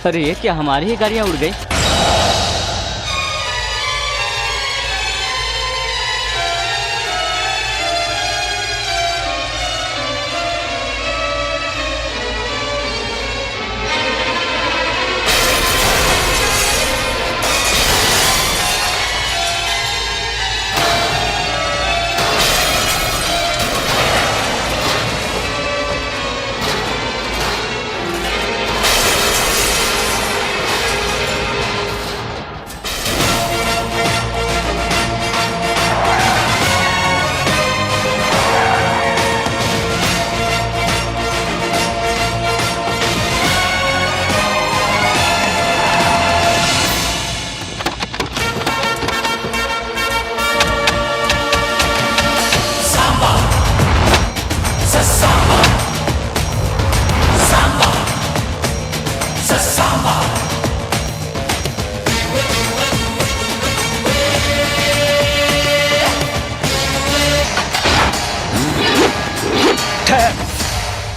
अरे ये क्या, हमारी ही गाड़ियाँ उड़ गई।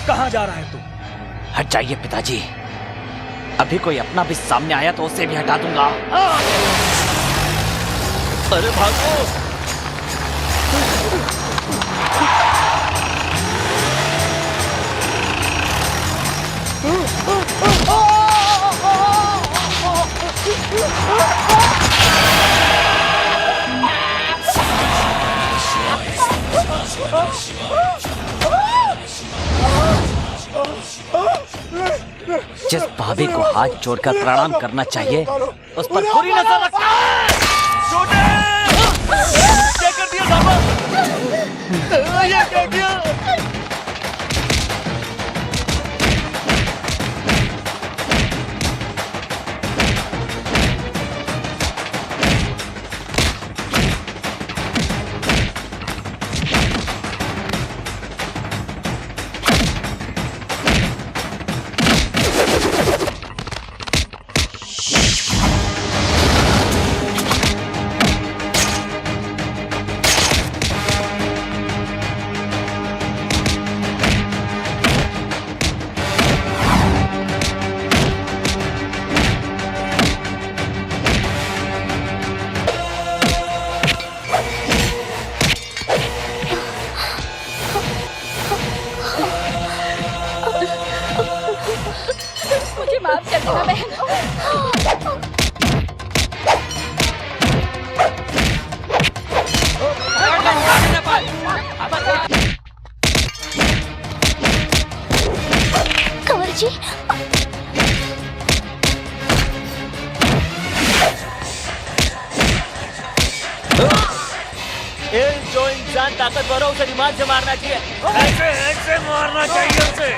कहाँ जा रहा है तू? हट जाइए पिताजी, अभी कोई अपना भी सामने आया तो उसे भी हटा दूंगा। अरे भागो! जिस भाभी को हाथ जोड़कर प्रणाम करना चाहिए उस पर बुरी नजर रखना है। क्या कर दिया साहब? ये क्या किया? माफ कर देना बहन। कंवर जी, जो इंसान ताकतवर हो उसे दिमाग से मारना चाहिए। ऐसे मारना चाहिए उसे।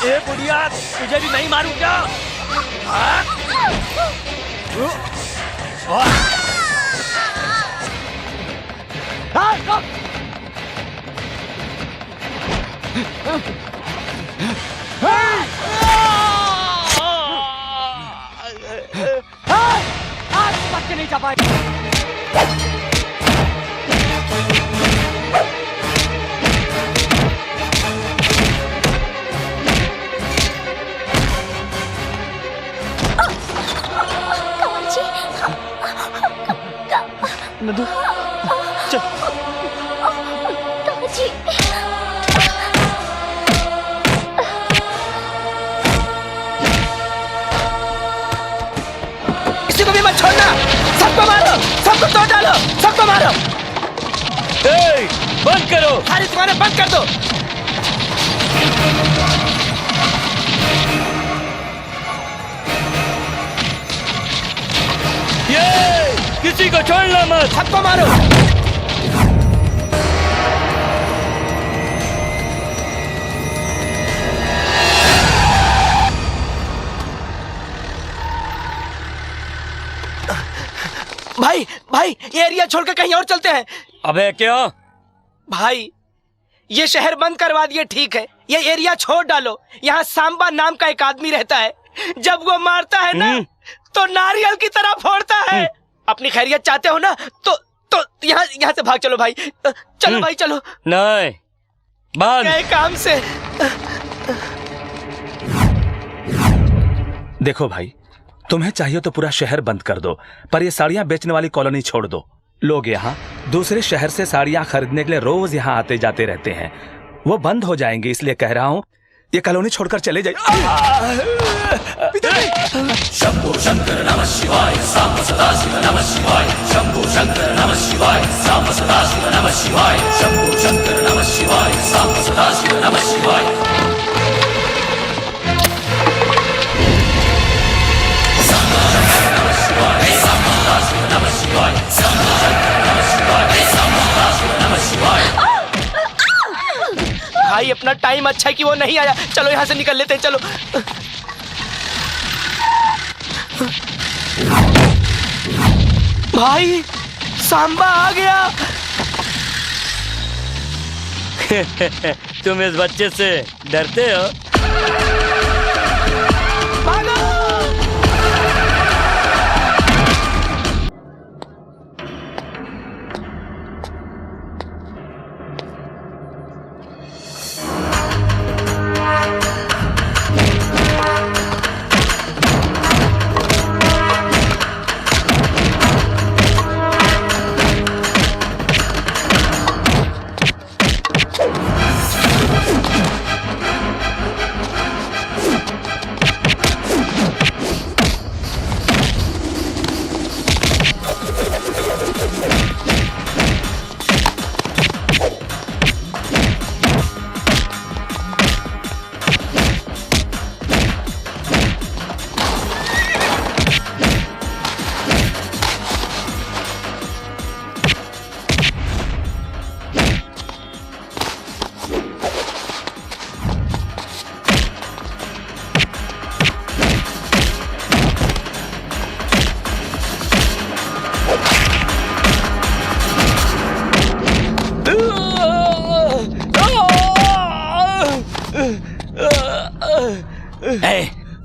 ए बुढ़िया, तुझे भी नहीं मारूं क्या? आज बच के नहीं जा पाए। नंदू, चल। काजी, किसी को भी मत छोड़ना, सबको मारो, सबको तोड़ डालो, सबको मारो। बंद करो, सारी दुकानें बंद कर दो। किसी को छोड़ना मत, सबको मारो। भाई भाई, ये एरिया छोड़कर कहीं और चलते हैं। अबे क्या? भाई ये शहर बंद करवा दिए, ठीक है, ये एरिया छोड़ डालो। यहाँ सांबा नाम का एक आदमी रहता है, जब वो मारता है ना तो नारियल की तरह फोड़ता है। अपनी खैरियत चाहते हो ना तो यहाँ से भाग चलो भाई। चलो भाई चलो। नहीं, बंद। गए काम से। देखो भाई, तुम्हें चाहिए तो पूरा शहर बंद कर दो, पर ये साड़ियां बेचने वाली कॉलोनी छोड़ दो। लोग यहाँ दूसरे शहर से साड़ियां खरीदने के लिए रोज यहाँ आते जाते रहते हैं। वो बंद हो जाएंगे, इसलिए कह रहा हूँ ये कॉलोनी छोड़कर चले जाइए। शंभो शंकर नमः शिवाय, सांब सदा शिव नमः शिवाय। शंभो शंकर नमः शिवाय, सांब सदा शिव नमः शिवाय। शंभो शंकर नमः शिवाय, सांब सदा शिव नमः शिवाय। शंभो शंकर नमः शिवाय, सांब सदा शिव नमः शिवाय। शंभो शंकर नमः शिवाय, सांब सदा शिव नमः शिवाय। भाई अपना टाइम अच्छा है कि वो नहीं आया। चलो यहाँ से निकल लेते हैं, चलो। भाई सांबा आ गया। तुम इस बच्चे से डरते हो? भागो।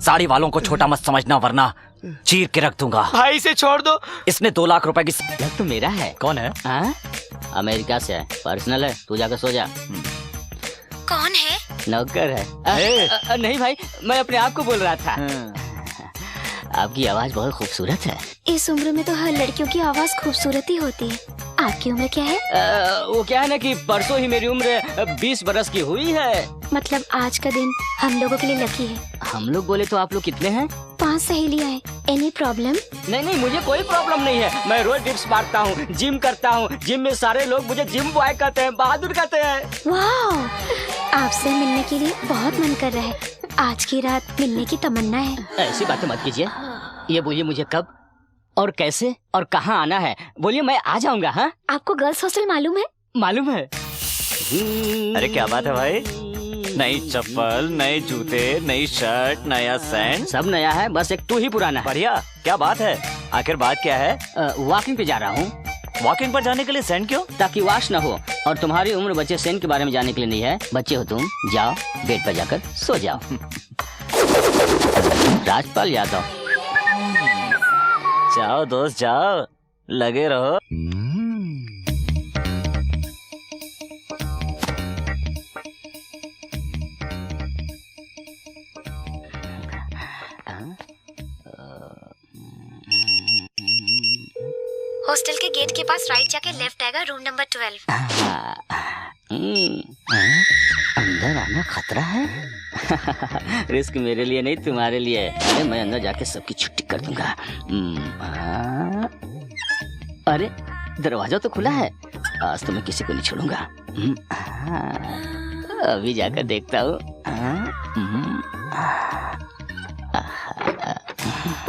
साड़ी वालों को छोटा मत समझना वरना चीर के रख दूंगा। भाई इसे छोड़ दो। इसने 2 लाख रुपए की लग तो मेरा है। कौन है? अमेरिका से है, पर्सनल है, तू जाकर सो जा। कौन है? नौकर है। नहीं भाई, मैं अपने आप को बोल रहा था। आपकी आवाज बहुत खूबसूरत है। इस उम्र में तो हर लड़कियों की आवाज खूबसूरत ही होती है। आपकी उम्र क्या है? वो क्या है ना कि परसों ही मेरी उम्र 20 बरस की हुई है। मतलब आज का दिन हम लोगों के लिए लकी है। हम लोग बोले तो आप लोग कितने हैं? 5 सहेलियां हैं। Any problem? नहीं, मुझे कोई प्रॉब्लम नहीं है। मैं रोज डिप्स मारता हूँ, जिम करता हूँ। जिम में सारे लोग मुझे जिम बॉय कहते हैं, बहादुर कहते हैं। वाह, आपसे मिलने के लिए बहुत मन कर रहा है। आज की रात मिलने की तमन्ना है। ऐसी बातें मत कीजिए। ये बोलिए मुझे कब और कैसे और कहाँ आना है? बोलिए, मैं आ जाऊंगा। हाँ, आपको गर्ल्स हॉस्टल मालूम है? मालूम है। अरे क्या बात है भाई, नई चप्पल, नए जूते, नई शर्ट, नया सैंड, सब नया है, बस एक तू ही पुराना है। बढ़िया। क्या बात है, आखिर बात क्या है? वॉकिंग पे जा रहा हूँ। वॉकिंग पर जाने के लिए सैंड क्यों? ताकि वॉश न हो। और तुम्हारी उम्र बच्चे सेंट के बारे में जानने के लिए नहीं है। बच्चे हो तुम, जाओ बेड पर जाकर सो जाओ। राजपाल यादव। जाओ दोस्त जाओ, लगे रहो। हॉस्टल के गेट के पास राइट जाके लेफ्ट आएगा, रूम नंबर 12। अंदर आना खतरा है। रिस्क मेरे लिए नहीं, तुम्हारे लिए। अरे मैं अंदर जाके सबकी छुट्टी कर दूंगा। अरे दरवाजा तो खुला है। आज तो मैं किसी को नहीं छोड़ूंगा। अभी जाकर देखता हूँ।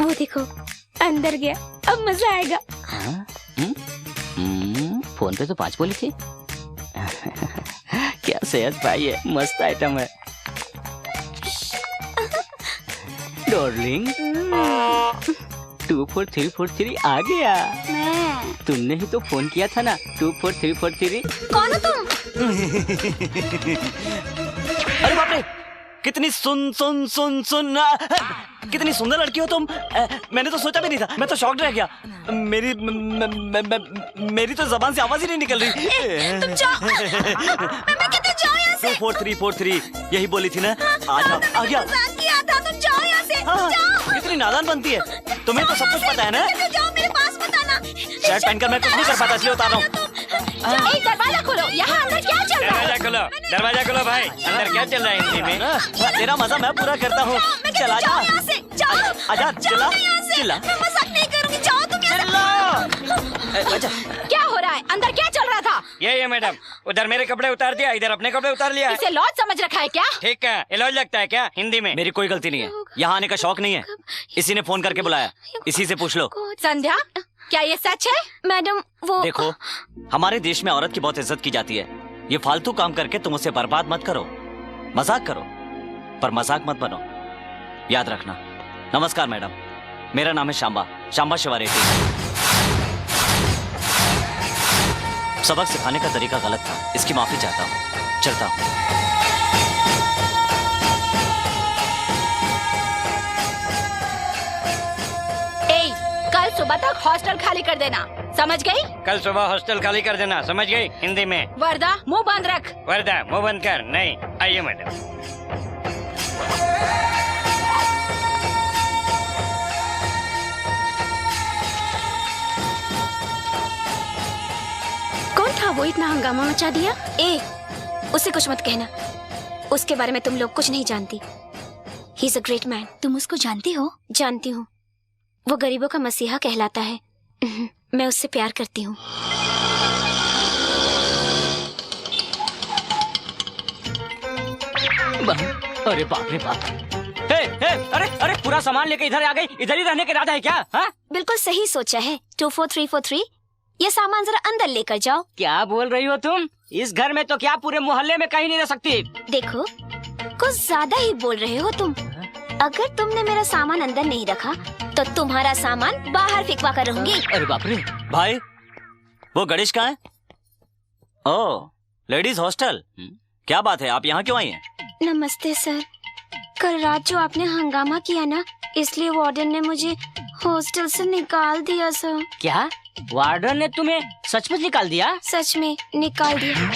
वो देखो, अंदर गया। अब मजा आएगा। फोन पे तो 5 बोली थी। क्या सेहत पाई है, मस्त आइटम है। डार्लिंग, 24343 आ गया। मैं। तुमने ही तो फोन किया था ना, 24343। कौन हो तुम? अरे बाप रे, कितनी कितनी सुंदर लड़की हो तुम। मैंने तो सोचा भी नहीं था, मैं तो शॉक्ड रह गया। मेरी तो जबान से आवाज ही नहीं निकल रही। तुम जाओ। मैं कहती हूँ जाओ यहाँ से। 24343 यही बोली थी ना। आ जाओ, आ गया। मजाक किया था, तुम जाओ यहाँ से। हाँ, जाओ। कितनी नादान बनती है। तुम्हें तो सब कुछ पता है ना। जाओ, मेरे पास मत आना। शर्ट पहनकर मैं कुछ नहीं कर पाता, इसलिए उतार रहा हूँ। दरवाजा खोलो, यहाँ अंदर क्या चल रहा है? दरवाजा खोलो भाई, अंदर क्या चल रहा है हिंदी में? तेरा मजा मैं पूरा करता हूँ। चला जा, यहाँ से जाओ। आजा, चिल्ला, चिल्ला। मैं मजाक नहीं करूँगी, जाओ तुम यहाँ से। क्या हो रहा है? अंदर क्या चल रहा था? ये मैडम, उधर मेरे कपड़े उतार दिया, इधर अपने कपड़े उतार लिया। इसे लॉज समझ रखा है क्या? ठीक है, ये लॉज लगता है क्या हिंदी में? मेरी कोई गलती नहीं है, यहाँ आने का शौक नहीं है। इसी ने फोन करके बुलाया, इसी से पूछ लो। संध्या, क्या ये सच है? मैडम वो देखो, हमारे देश में औरत की बहुत इज्जत की जाती है। ये फालतू काम करके तुम उसे बर्बाद मत करो। मजाक करो पर मजाक मत बनो, याद रखना। नमस्कार मैडम, मेरा नाम है शांबा शिवा रेड्डी। सबक सिखाने का तरीका गलत था, इसकी माफी चाहता हूँ। चलता हूँ। कल सुबह तक हॉस्टल खाली कर देना, समझ गई? कल सुबह हॉस्टल खाली कर देना, समझ गई हिंदी में? वर्दा, मुंह बंद रख। वर्दा, मुंह बंद कर। नहीं, आइए मैडम। कौन था वो इतना हंगामा मचा दिया? उसे कुछ मत कहना, उसके बारे में तुम लोग कुछ नहीं जानती। He is a great man. तुम उसको जानती हो? जानती हूँ, वो गरीबों का मसीहा कहलाता है। मैं उससे प्यार करती हूँ। अरे बाप रे बाप। अरे पूरा सामान लेके इधर आ गई। इधर ही रहने के इरादा है क्या? हाँ? बिल्कुल सही सोचा है। 24343, ये सामान जरा अंदर लेकर जाओ। क्या बोल रही हो तुम? इस घर में तो क्या पूरे मोहल्ले में कहीं नहीं रह सकती। देखो, कुछ ज्यादा ही बोल रहे हो तुम। अगर तुमने मेरा सामान अंदर नहीं रखा तो तुम्हारा सामान बाहर फेंकवा कर रहूंगी। अरे बाप रे। भाई, वो गणेश कहाँ है? ओह, लेडीज हॉस्टल। क्या बात है, आप यहाँ क्यों आई हैं? नमस्ते सर, कल रात जो आपने हंगामा किया ना, इसलिए वार्डन ने मुझे हॉस्टल से निकाल दिया सर। क्या वार्डन ने तुम्हें सचमुच निकाल दिया? सच में निकाल दिया।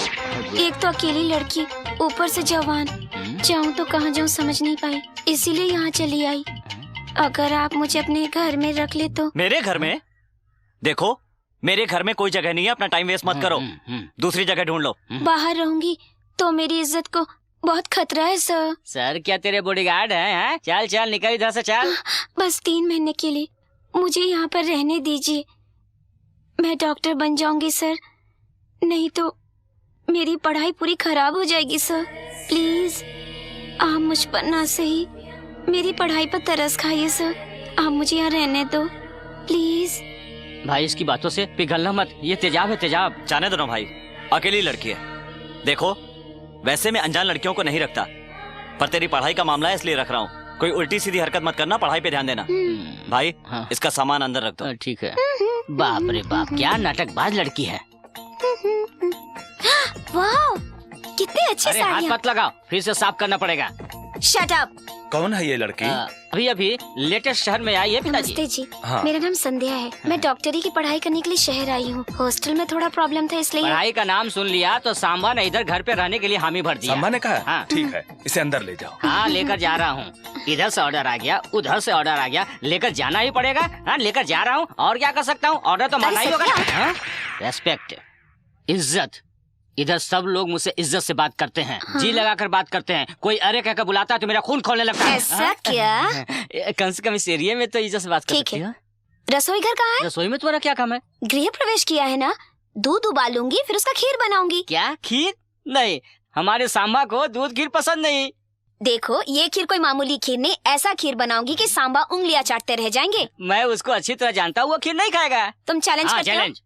एक तो अकेली लड़की, ऊपर से जवान, जाऊँ तो कहाँ जाऊँ समझ नहीं पाई, इसीलिए यहाँ चली आई। अगर आप मुझे अपने घर में रख ले तो। मेरे घर में? देखो, मेरे घर में कोई जगह नहीं है, अपना टाइम वेस्ट मत करो। दूसरी जगह ढूंढ लो। बाहर रहूंगी तो मेरी इज्जत को बहुत खतरा है सर। सर क्या तेरे बॉडीगार्ड हैं? चल चल निकल इधर से, चल। बस 3 महीने के लिए मुझे यहाँ पर रहने दीजिए। मैं डॉक्टर बन जाऊंगी सर, नहीं तो मेरी पढ़ाई पूरी खराब हो जाएगी सर। प्लीज आप मुझ पर ना सही मेरी पढ़ाई पर तरस खाइए सर। आप मुझे यहाँ रहने दो प्लीज। भाई इसकी बातों से पिघलना मत, ये तेजाब है तेजाब। जाने दो ना भाई, अकेली लड़की है। देखो, वैसे मैं अनजान लड़कियों को नहीं रखता, पर तेरी पढ़ाई का मामला है इसलिए रख रहा हूँ। कोई उल्टी सीधी हरकत मत करना, पढ़ाई पे ध्यान देना। भाई, हाँ। इसका सामान अंदर रख दो। ठीक है। बाप रे बाप, क्या नाटकबाज लड़की है। वाह, कितनी अच्छी अरे हाथ साड़ियाँ। मत लगाओ, फिर से साफ करना पड़ेगा। Shut up. कौन है ये लड़की? अभी लेटेस्ट शहर में आई है पिताजी। नमस्ते जी, हाँ। मेरा नाम संध्या है। मैं डॉक्टरी की पढ़ाई करने के लिए शहर आई हूँ। हॉस्टल में थोड़ा प्रॉब्लम था इसलिए। पढ़ाई का नाम सुन लिया तो सांबा ने इधर घर पे रहने के लिए हामी भर दिया। सम्मा ने कहा? हाँ। ठीक है, इसे अंदर ले जाओ। हाँ लेकर जा रहा हूँ। इधर से ऑर्डर आ गया, उधर से ऑर्डर आ गया, लेकर जाना ही पड़ेगा। हाँ लेकर जा रहा हूँ, और क्या कर सकता हूँ? ऑर्डर तो मानना ही होगा। रेस्पेक्ट, इज्जत, इधर सब लोग मुझसे इज्जत से बात करते हैं। हाँ। जी लगाकर बात करते हैं। कोई अरे कहकर बुलाता है तो मेरा खून खोलने लगता है। ऐसा क्या? कम से कम इस एरिया में तो इज्जत से बात कर सकती है। रसोई घर कहाँ है? रसोई में तुम्हारा क्या काम है? गृह प्रवेश किया है ना, दूध उबालूंगी फिर उसका खीर बनाऊंगी। क्या खीर? नहीं, हमारे सांबा को दूध खीर पसंद नहीं। देखो, ये खीर कोई मामूली खीर नहीं, ऐसा खीर बनाऊंगी कि सांबा उंगलियां चाटते रह जाएंगे। मैं उसको अच्छी तरह जानता हूँ, वो खीर नहीं खाएगा। तुम चैलेंज करते हो? चैलेंज।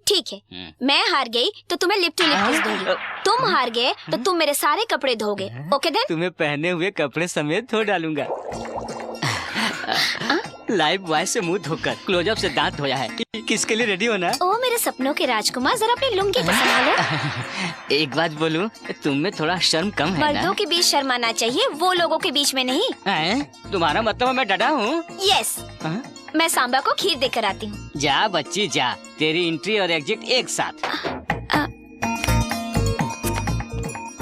ठीक है, मैं हार गई तो तुम्हें लिप टू लिप किस दूंगी। तुम हार गए तो तुम मेरे सारे कपड़े धोगे। Okay then? तुम्हें पहने हुए कपड़े समेत धो डालूंगा। लाइव बॉय से मुंह धोकर क्लोजअप से दांत धोया है। किसके लिए रेडी होना? ओ मेरे सपनों के राजकुमार, जरा अपनी लुंगी को संभालो। एक बात बोलूं, तुम में थोड़ा शर्म कम है ना? मर्दों के बीच शर्माना चाहिए, वो लोगों के बीच में नहीं। हैं? तुम्हारा मतलब मैं डरा हूँ? यस, मैं सांबा को खीर देकर आती हूँ। जा बच्ची जा, तेरी एंट्री और एग्जिट एक साथ।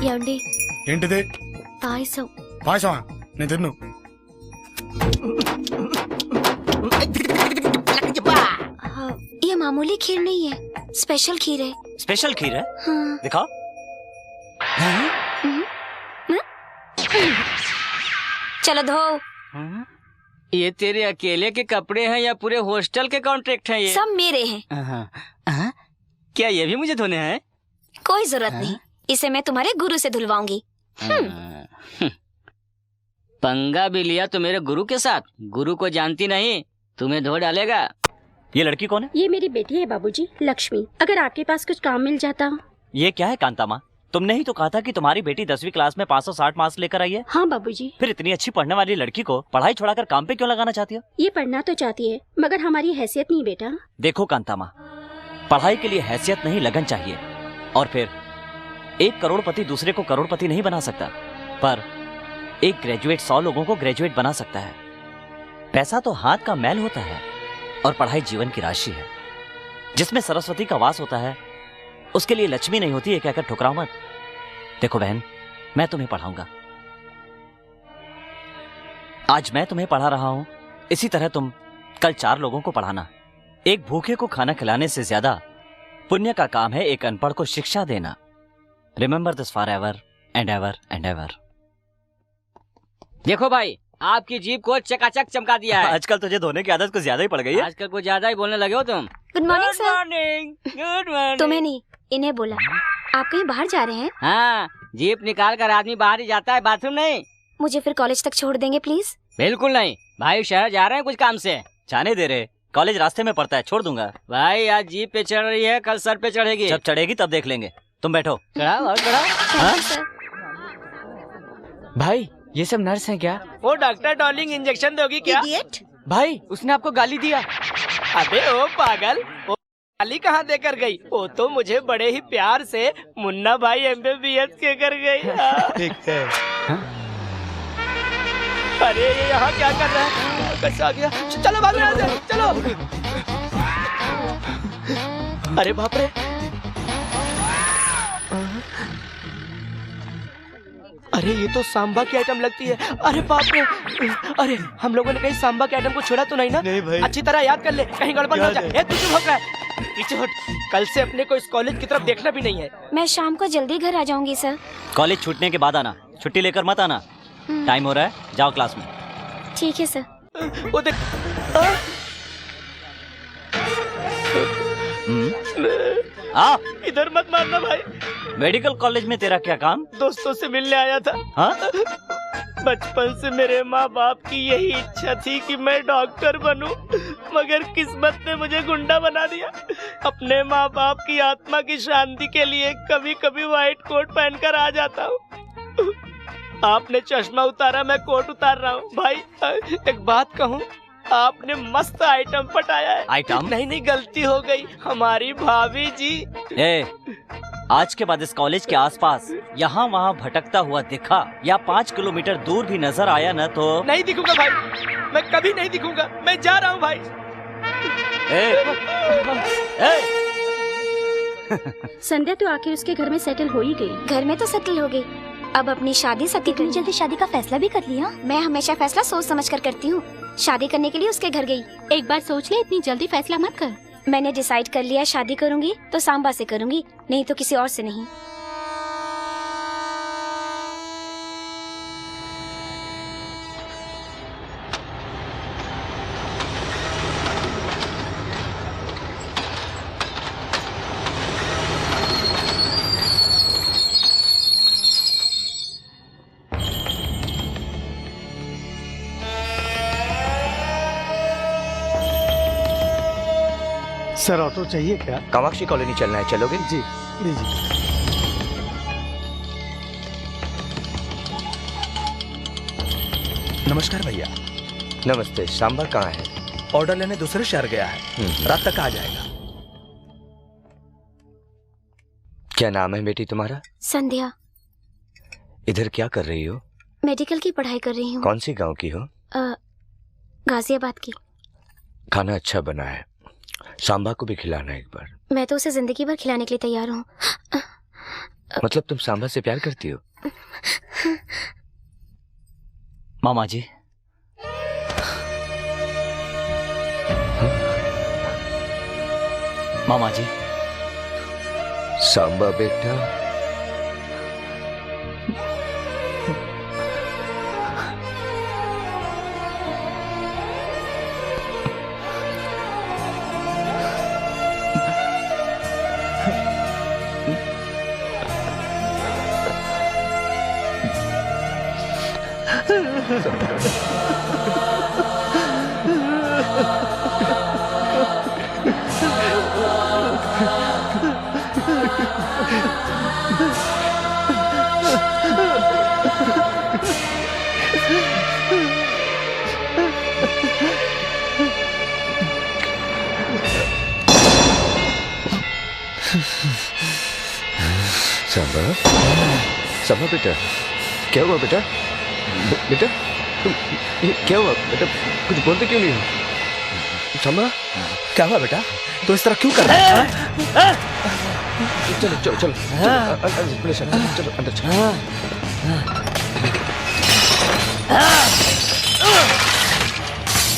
ఏమండి ఏంటిది పాయసం పాయసమా నేను తిన్ను ये मामूली खीर नहीं है, स्पेशल खीर है। स्पेशल खीर है? हाँ। दिखाओ। चलो धो। ये तेरे अकेले के कपड़े हैं या पूरे हॉस्टल के कॉन्ट्रैक्ट हैं ये? सब मेरे हैं। क्या ये भी मुझे धोने हैं? कोई जरूरत नहीं, इसे मैं तुम्हारे गुरु से धुलवाऊंगी। पंगा भी लिया तो मेरे गुरु के साथ। गुरु को जानती नहीं, तुम्हें धो डालेगा। ये लड़की कौन है? ये मेरी बेटी है बाबूजी, लक्ष्मी। अगर आपके पास कुछ काम मिल जाता। ये क्या है कांता माँ? तुमने ही तो कहा था कि तुम्हारी बेटी 10वीं क्लास में 560 मार्क्स लेकर आई है। हाँ बाबूजी। फिर इतनी अच्छी पढ़ने वाली लड़की को पढ़ाई छोड़ाकर काम पे क्यों लगाना चाहती हो? ये पढ़ना तो चाहती है, मगर हमारी हैसियत नहीं बेटा। देखो कांता माँ, पढ़ाई के लिए हैसियत नहीं लगन चाहिए। और फिर एक करोड़पति दूसरे को करोड़पति नहीं बना सकता, पर एक ग्रेजुएट 100 लोगों को ग्रेजुएट बना सकता है। पैसा तो हाथ का मैल होता है और पढ़ाई जीवन की राशि है। जिसमें सरस्वती का वास होता है उसके लिए लक्ष्मी नहीं होती है, कहकर ठुकराओ मत। देखो बहन, मैं तुम्हें पढ़ाऊंगा। आज मैं तुम्हें पढ़ा रहा हूं, इसी तरह तुम कल 4 लोगों को पढ़ाना। एक भूखे को खाना खिलाने से ज्यादा पुण्य का काम है एक अनपढ़ को शिक्षा देना। Remember this for ever and ever and ever. देखो भाई, आपकी जीप को चकाचक चमका दिया है। आजकल तुझे धोने की आदत कुछ ज्यादा ही पड़ गई है। आजकल कुछ ज्यादा ही बोलने लगे हो तुम। Good morning sir. Good morning. तुम्हें नहीं, इन्हें बोला। आप कहीं बाहर जा रहे हैं? हाँ, जीप निकाल कर आदमी बाहर ही जाता है, बाथरूम नहीं। मुझे फिर कॉलेज तक छोड़ देंगे प्लीज? बिल्कुल नहीं भाई, शहर जा रहे हैं कुछ काम से। जाने दे रहे, कॉलेज रास्ते में पड़ता है, छोड़ दूंगा। भाई आज जीप पे चढ़ रही है, कल सर पे चढ़ेगी। जब चढ़ेगी तब देख लेंगे। तुम बैठो। चढ़ाओ और चढ़ाओ। Thank you sir. भाई ये सब नर्स हैं क्या? वो डॉक्टर डॉर्लिंग इंजेक्शन दोगी क्या? भाई उसने आपको गाली दिया। अबे ओ पागल, वो गाली कहाँ देकर गई? वो तो मुझे बड़े ही प्यार से मुन्ना भाई MBBS के कर गई। ठीक है। अरे ये यहाँ क्या कर रहा है? कैसे आ गया? चलो भागो यहाँ से, चलो। अरे बाप रे, अरे ये तो सांबा की आइटम लगती है। अरे बाप रे, अरे हम लोगों ने कहीं सांबा के आइटम को छोड़ा तो नहीं ना? नहीं भाई, अच्छी तरह याद कर ले, कहीं गड़बड़ ना हो जाए। तू चुप हो रहा है, पीछे हट। कल से अपने को इस कॉलेज की तरफ देखना भी नहीं है। मैं शाम को जल्दी घर आ जाऊंगी सर। कॉलेज छूटने के बाद आना, छुट्टी लेकर मत आना। टाइम हो रहा है, जाओ क्लास में। ठीक है सर। वो देख, आ, इधर मत मारना भाई। मेडिकल कॉलेज में तेरा क्या काम? दोस्तों से मिलने आया था। हाँ? बचपन से मेरे माँ बाप की यही इच्छा थी कि मैं डॉक्टर बनूं, मगर किस्मत ने मुझे गुंडा बना दिया। अपने माँ बाप की आत्मा की शांति के लिए कभी कभी व्हाइट कोट पहनकर आ जाता हूँ। आपने चश्मा उतारा, मैं कोट उतार रहा हूँ। भाई एक बात कहूँ, आपने मस्त आइटम पटाया है। आइटम? नहीं, गलती हो गई, हमारी भाभी जी। ए, आज के बाद इस कॉलेज के आसपास यहाँ वहाँ भटकता हुआ दिखा या 5 किलोमीटर दूर भी नजर आया न तो नहीं दिखूंगा भाई, मैं कभी नहीं दिखूंगा। मैं जा रहा हूँ भाई। संध्या तो आखिर उसके घर में सेटल हो ही गई। घर में तो सेटल हो गई, अब अपनी शादी सती इतनी जल्दी शादी का फैसला भी कर लिया। मैं हमेशा फैसला सोच समझ कर करती हूँ। शादी करने के लिए उसके घर गई। एक बार सोच ले, इतनी जल्दी फैसला मत कर। मैंने डिसाइड कर लिया, शादी करूंगी तो सांबा से करूंगी, नहीं तो किसी और से नहीं। सर ऑटो चाहिए क्या? कामाक्षी कॉलोनी चलना है, चलोगे? जी लीजिए। नमस्कार भैया। नमस्ते। सांबा कहाँ है? ऑर्डर लेने दूसरे शहर गया है, रात तक आ जाएगा। क्या नाम है बेटी तुम्हारा? संध्या। इधर क्या कर रही हो? मेडिकल की पढ़ाई कर रही हूँ। कौन सी गांव की हो? गाजियाबाद की। खाना अच्छा बना है, सांबा को भी खिलाना एक बार। मैं तो उसे जिंदगी भर खिलाने के लिए तैयार हूँ। मतलब तुम सांबा से प्यार करती हो? मामा जी, मामा जी। सांबा बेटा, सांबा, सांबा बेटा, क्या हुआ बेटा? बेटा क्या हुआ बेटा? कुछ बोलते क्यों नहीं हो? सांबा, क्या हुआ बेटा? तो इस तरह क्यों कर रहा है? चलो चलो चलो चलो अंदर चलो।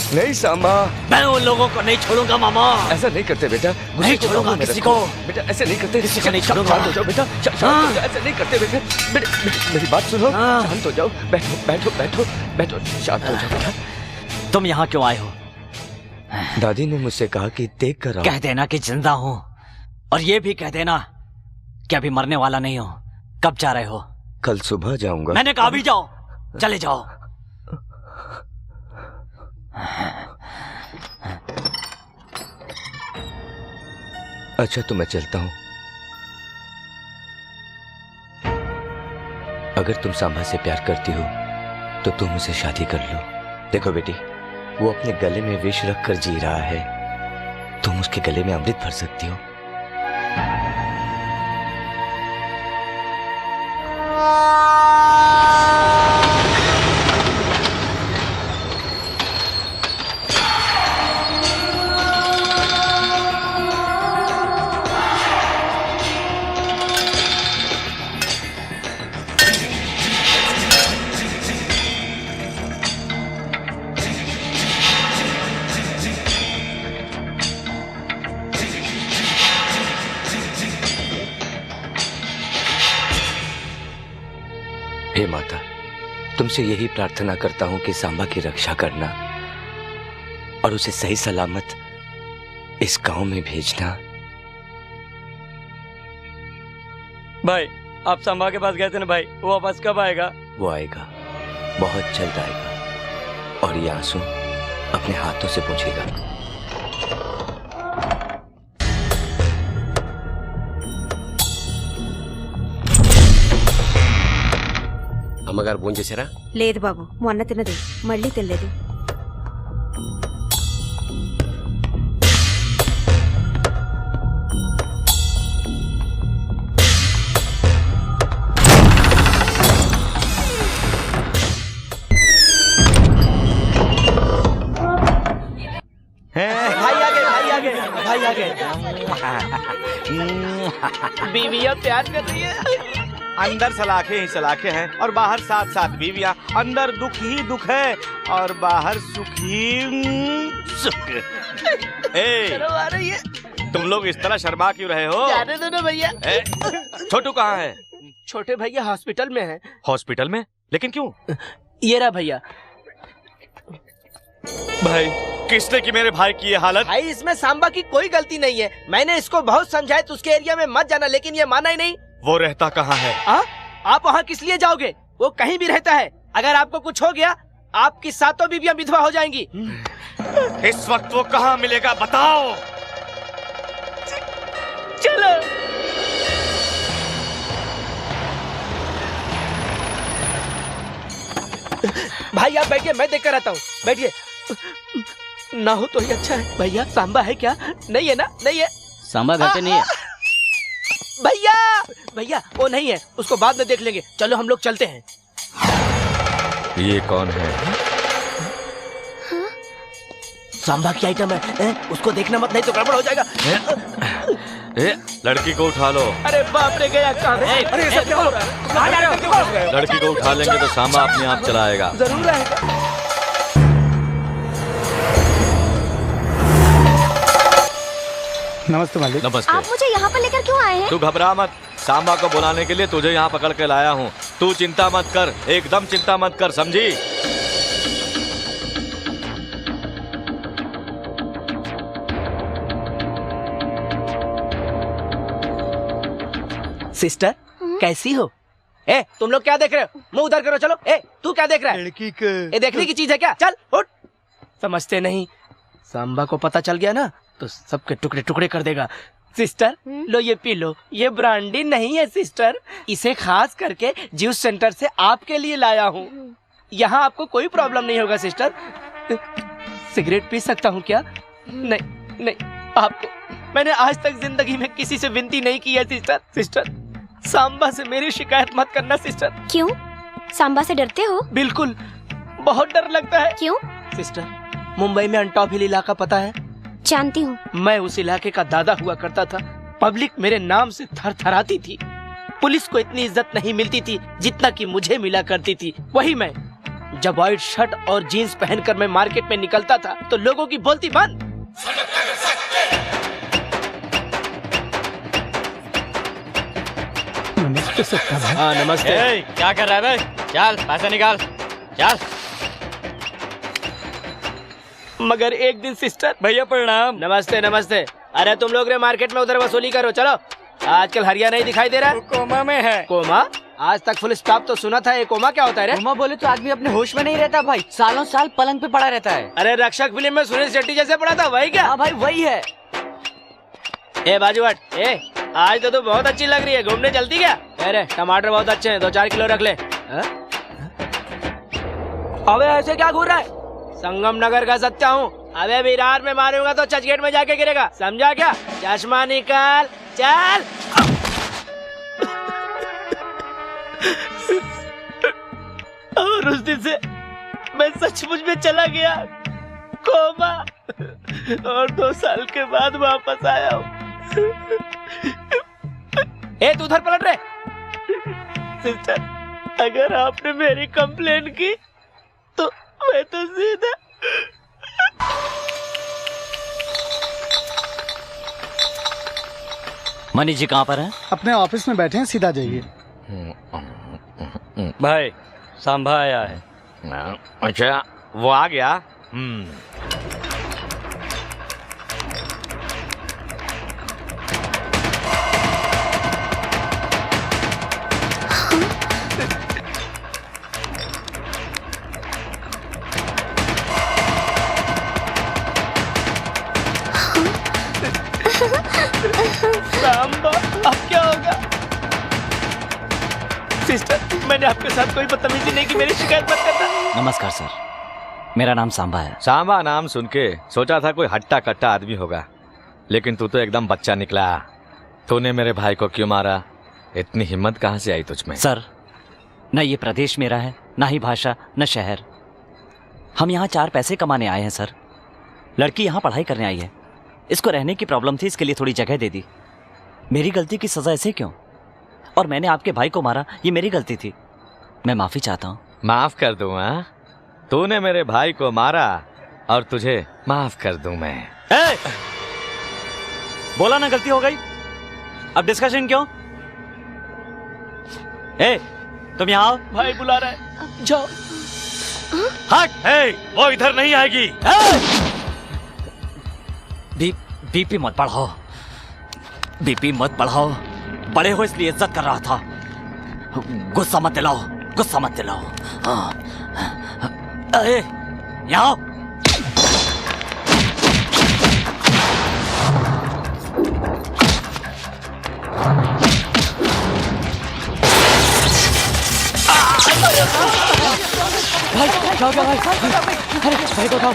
नहीं सांबा, मैं उन लोगों को नहीं छोड़ूंगा मामा। ऐसा नहीं करते बेटा, नहीं छोड़ूंगा किसी को। बेटा ऐसे नहीं करते, किसी को नहीं छोड़ूंगा। शांत हो जाओ बेटा, शांत हो जाओ, ऐसे नहीं करते बेटा। बेटा मेरी बात सुनो, शांत हो जाओ, बैठो बैठो बैठो बैठो, शांत हो जाओ बेटा। तुम यहाँ क्यों आए हो? दादी ने मुझसे कहा कि देख कर आओ। कह देना कि जिंदा हूँ, और ये भी कह देना कि अभी मरने वाला नहीं हो। कब जा रहे हो? कल सुबह जाऊंगा। मैंने कहा अभी जाओ, चले जाओ। अच्छा तो मैं चलता हूं। अगर तुम सांबा से प्यार करती हो तो तुम उसे शादी कर लो। देखो बेटी, वो अपने गले में विष रख कर जी रहा है, तुम उसके गले में अमृत भर सकती हो। हे माता, तुमसे यही प्रार्थना करता हूं कि सांबा की रक्षा करना और उसे सही सलामत इस गांव में भेजना। भाई आप सांबा के पास गए थे ना भाई, वो वापस कब आएगा? वो आएगा, बहुत जल्द आएगा, और ये आंसू अपने हाथों से पोंछेगा। అమ్మగారు భోజనం చేశారా? లేదు బాబు, మొన్న తిన్నది మళ్ళీ తినలేదు. भाई आ गए। बीवियां प्यार कर रही है। अंदर सलाखे ही सलाखे हैं और बाहर साथ साथ बीवियां। अंदर दुख ही दुख है और बाहर सुख ही सुख। शर्म आ रही है। तुम लोग इस तरह शर्मा क्यों रहे हो? जाने दो ना भैया। छोटू कहाँ है? छोटे भैया हॉस्पिटल में है। हॉस्पिटल में? लेकिन क्यों? ये रहा भैया। भाई किसने की मेरे भाई की ये हालत? भाई इसमें सांबा की कोई गलती नहीं है। मैंने इसको बहुत समझाया तो उसके एरिया में मत जाना, लेकिन ये माना ही नहीं। वो रहता कहाँ है? आप वहाँ किस लिए जाओगे? वो कहीं भी रहता है। अगर आपको कुछ हो गया, आपकी सातों बीवियां विधवा हो जाएंगी। इस वक्त वो कहाँ मिलेगा बताओ? चलो। भाई आप बैठिए, मैं देखकर आता हूँ। बैठिए। ना हो तो ही अच्छा है। भैया सांबा है क्या? नहीं है ना? नहीं है। सांबा घर पे नहीं है। भैया भैया वो नहीं है, उसको बाद में देख लेंगे। चलो हम लोग चलते हैं। ये कौन है? सांबा की आइटम है, उसको देखना मत, नहीं तो गड़बड़ हो जाएगा। लड़की को उठा लो। अरे बाप रे, गया कहाँ? अरे ये सब क्या हो रहा है? लड़की को उठा लेंगे तो सांबा अपने आप चला आएगा। जरूर आएगा। नमस्ते मालिक। नमस्ते। आप मुझे यहाँ पर लेकर क्यों आए हैं? तू घबरा मत, सांबा को बुलाने के लिए तुझे यहाँ पकड़ के लाया हूँ। तू चिंता मत कर, एकदम चिंता मत कर, समझी? सिस्टर कैसी हो? ए तुम लोग क्या देख रहे हो? मुंह उधर करो। चलो। ए तू क्या देख रहा है? लड़की का ये देखने की चीज है क्या? चल उठ। समझते नहीं, सांबा को पता चल गया ना तो सबके टुकड़े टुकड़े कर देगा। सिस्टर लो ये पी लो, ये ब्रांडी नहीं है सिस्टर, इसे खास करके जूस सेंटर से आपके लिए लाया हूँ। यहाँ आपको कोई प्रॉब्लम नहीं होगा सिस्टर। सिगरेट पी सकता हूँ क्या? नहीं नहीं, आपको मैंने आज तक जिंदगी में किसी से विनती नहीं की है सिस्टर। सिस्टर सांबा से मेरी शिकायत मत करना सिस्टर। क्यों? सांबा से डरते हो? बिल्कुल, बहुत डर लगता है। क्यों? सिस्टर मुंबई में अंटॉप हिल इलाका पता है? जानती हूँ। मैं उस इलाके का दादा हुआ करता था। पब्लिक मेरे नाम से थरथराती थी। पुलिस को इतनी इज्जत नहीं मिलती थी जितना कि मुझे मिला करती थी। वही मैं जब व्हाइट शर्ट और जीन्स पहनकर मैं मार्केट में निकलता था तो लोगों की बोलती बंद। नमस्ते सत्ता भाई। हाँ नमस्ते। क्या कर रहा है भाई? चल पैसे निकाल, चल। मगर एक दिन सिस्टर। भैया प्रणाम। नमस्ते नमस्ते। अरे तुम लोग रे मार्केट में उधर वसूली करो। चलो, आजकल हरिया नहीं दिखाई दे रहा है। कोमा में है। कोमा? आज तक फुल स्टॉप तो सुना था, ये कोमा क्या होता है रे? कोमा बोले तो आदमी अपने होश में नहीं रहता भाई, सालों साल पलंग पे पड़ा रहता है। अरे रक्षक फिल्म में सुनील शेट्टी जैसे पड़ा था, वही क्या? हाँ भाई वही है। ए बाजू हट। ए आज तो तू बहुत अच्छी लग रही है, घूमने चलती क्या? अरे टमाटर बहुत अच्छे हैं, 2-4 किलो रख ले। अबे ऐसे क्या घूर रहा है? संगम नगर का सच्चा हूँ। अबे विरार में मारूंगा तो चर्चगेट में जाके गिरेगा, समझा क्या? चश्मा निकाल, चल। और उस दिन से मैं सचमुच में चला गया कोमा, और 2 साल के बाद वापस आया हूँ। ए तू उधर पलट रहे। सिस्टर अगर आपने मेरी कंप्लेन की तो मैं तो सीधा। मनीष जी कहाँ पर हैं? अपने ऑफिस में बैठे हैं, सीधा जाइए। भाई सांभा आया है। अच्छा वो आ गया। सांबा अब क्या होगा? सिस्टर मैंने आपके साथ कोई बदतमीजी नहीं की, मेरी शिकायत मत करना। नमस्कार सर, मेरा नाम सांबा है। सांबा नाम सुन के सोचा था कोई हट्टा कट्टा आदमी होगा, लेकिन तू तो एकदम बच्चा निकला। तूने मेरे भाई को क्यों मारा? इतनी हिम्मत कहाँ से आई तुझमें? सर न ये प्रदेश मेरा है, न ही भाषा, न शहर। हम यहाँ 4 पैसे कमाने आए हैं सर। लड़की यहाँ पढ़ाई करने आई है, इसको रहने की प्रॉब्लम थी, इसके लिए थोड़ी जगह दे दी। मेरी गलती की सजा ऐसे क्यों? और मैंने आपके भाई को मारा, ये मेरी गलती थी, मैं माफी चाहता हूँ। माफ कर दूं? हाँ, तूने मेरे भाई को मारा और तुझे माफ कर दूं मैं? बोला ना गलती हो गई, अब डिस्कशन क्यों? तुम यहाँ आओ। भाई बुला रहा है, जाओ। हट। वो इधर नहीं आएगी। बीपी मत बढ़ाओ, बीपी मत बढ़ाओ। बड़े हो इसलिए इज्जत कर रहा था। गुस्सा मत दिलाओ, गुस्सा मत दिलाओ। यहाँ आओ। भाई क्या हो गया भाई? अरे भाई को उठाओ।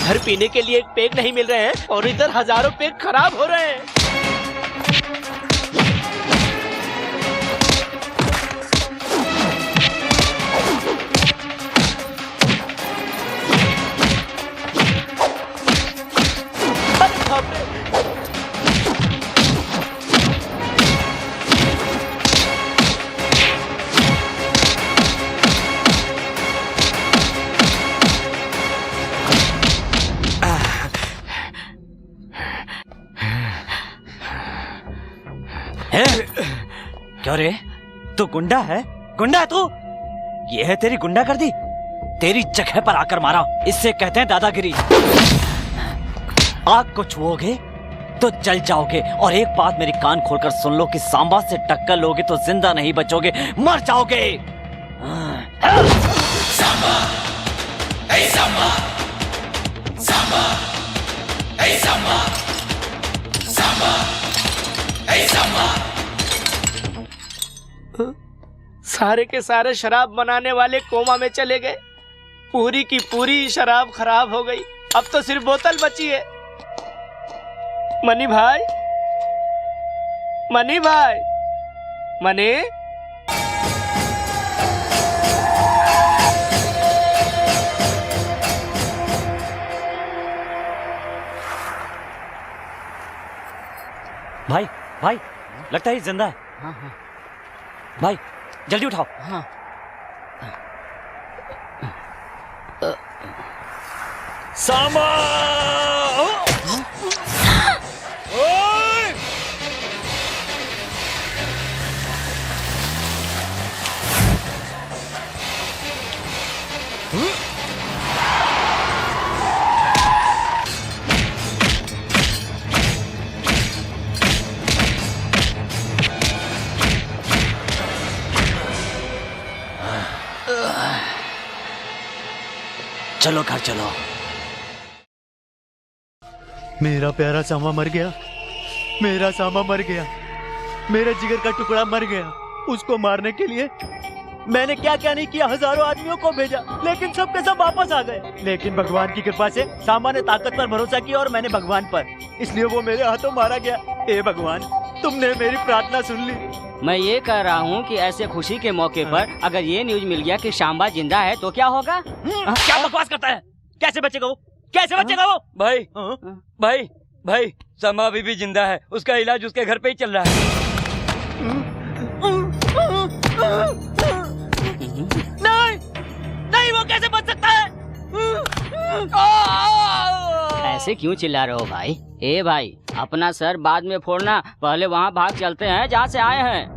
घर पीने के लिए एक पेग नहीं मिल रहे हैं और इधर हजारों पेग खराब हो रहे हैं। अरे बाप रे! क्यों रे, तू गुंडा है? गुंडा है तू? ये है तेरी गुंडागर्दी? तेरी जगह पर आकर मारा, इससे कहते हैं दादागिरी। आग को छुओगे तो जल जाओगे। और एक बात मेरी कान खोलकर सुन लो कि सांबा से टक्कर लोगे तो जिंदा नहीं बचोगे, मर जाओगे। सांबा, ए सांबा, सांबा, ए सांबा, सांबा, ए सांबा। सारे के सारे शराब बनाने वाले कोमा में चले गए। पूरी की पूरी शराब खराब हो गई। अब तो सिर्फ बोतल बची है। मनी भाई, मनी भाई, मनी। भाई, भाई, लगता है ये जिंदा है। हाँ हाँ भाई जल्दी उठाओ। हाँ। सांबा! ओए! चलो घर चलो। मेरा प्यारा सांबा मर गया। मेरा सांबा मर गया। मेरे जिगर का टुकड़ा मर गया। उसको मारने के लिए मैंने क्या क्या नहीं किया। हजारों आदमियों को भेजा, लेकिन सब के सब वापस आ गए। लेकिन भगवान की कृपा से सांबा ने ताकत पर भरोसा किया और मैंने भगवान पर, इसलिए वो मेरे हाथों मारा गया। हे भगवान, तुमने मेरी प्रार्थना सुन ली। मैं ये कह रहा हूँ कि ऐसे खुशी के मौके पर अगर ये न्यूज मिल गया कि सांबा जिंदा है तो क्या होगा? क्या बकवास करता है? कैसे बचेगा वो? कैसे बचेगा वो? भाई, भाई, भाई, सांबा अभी भी जिंदा है। उसका इलाज उसके घर पे ही चल रहा है। नहीं, नहीं, वो कैसे बच सकता है? ऐसे क्यों चिल्ला रहे हो भाई? ए भाई, अपना सर बाद में फोड़ना, पहले वहाँ भाग चलते हैं जहाँ से आए हैं।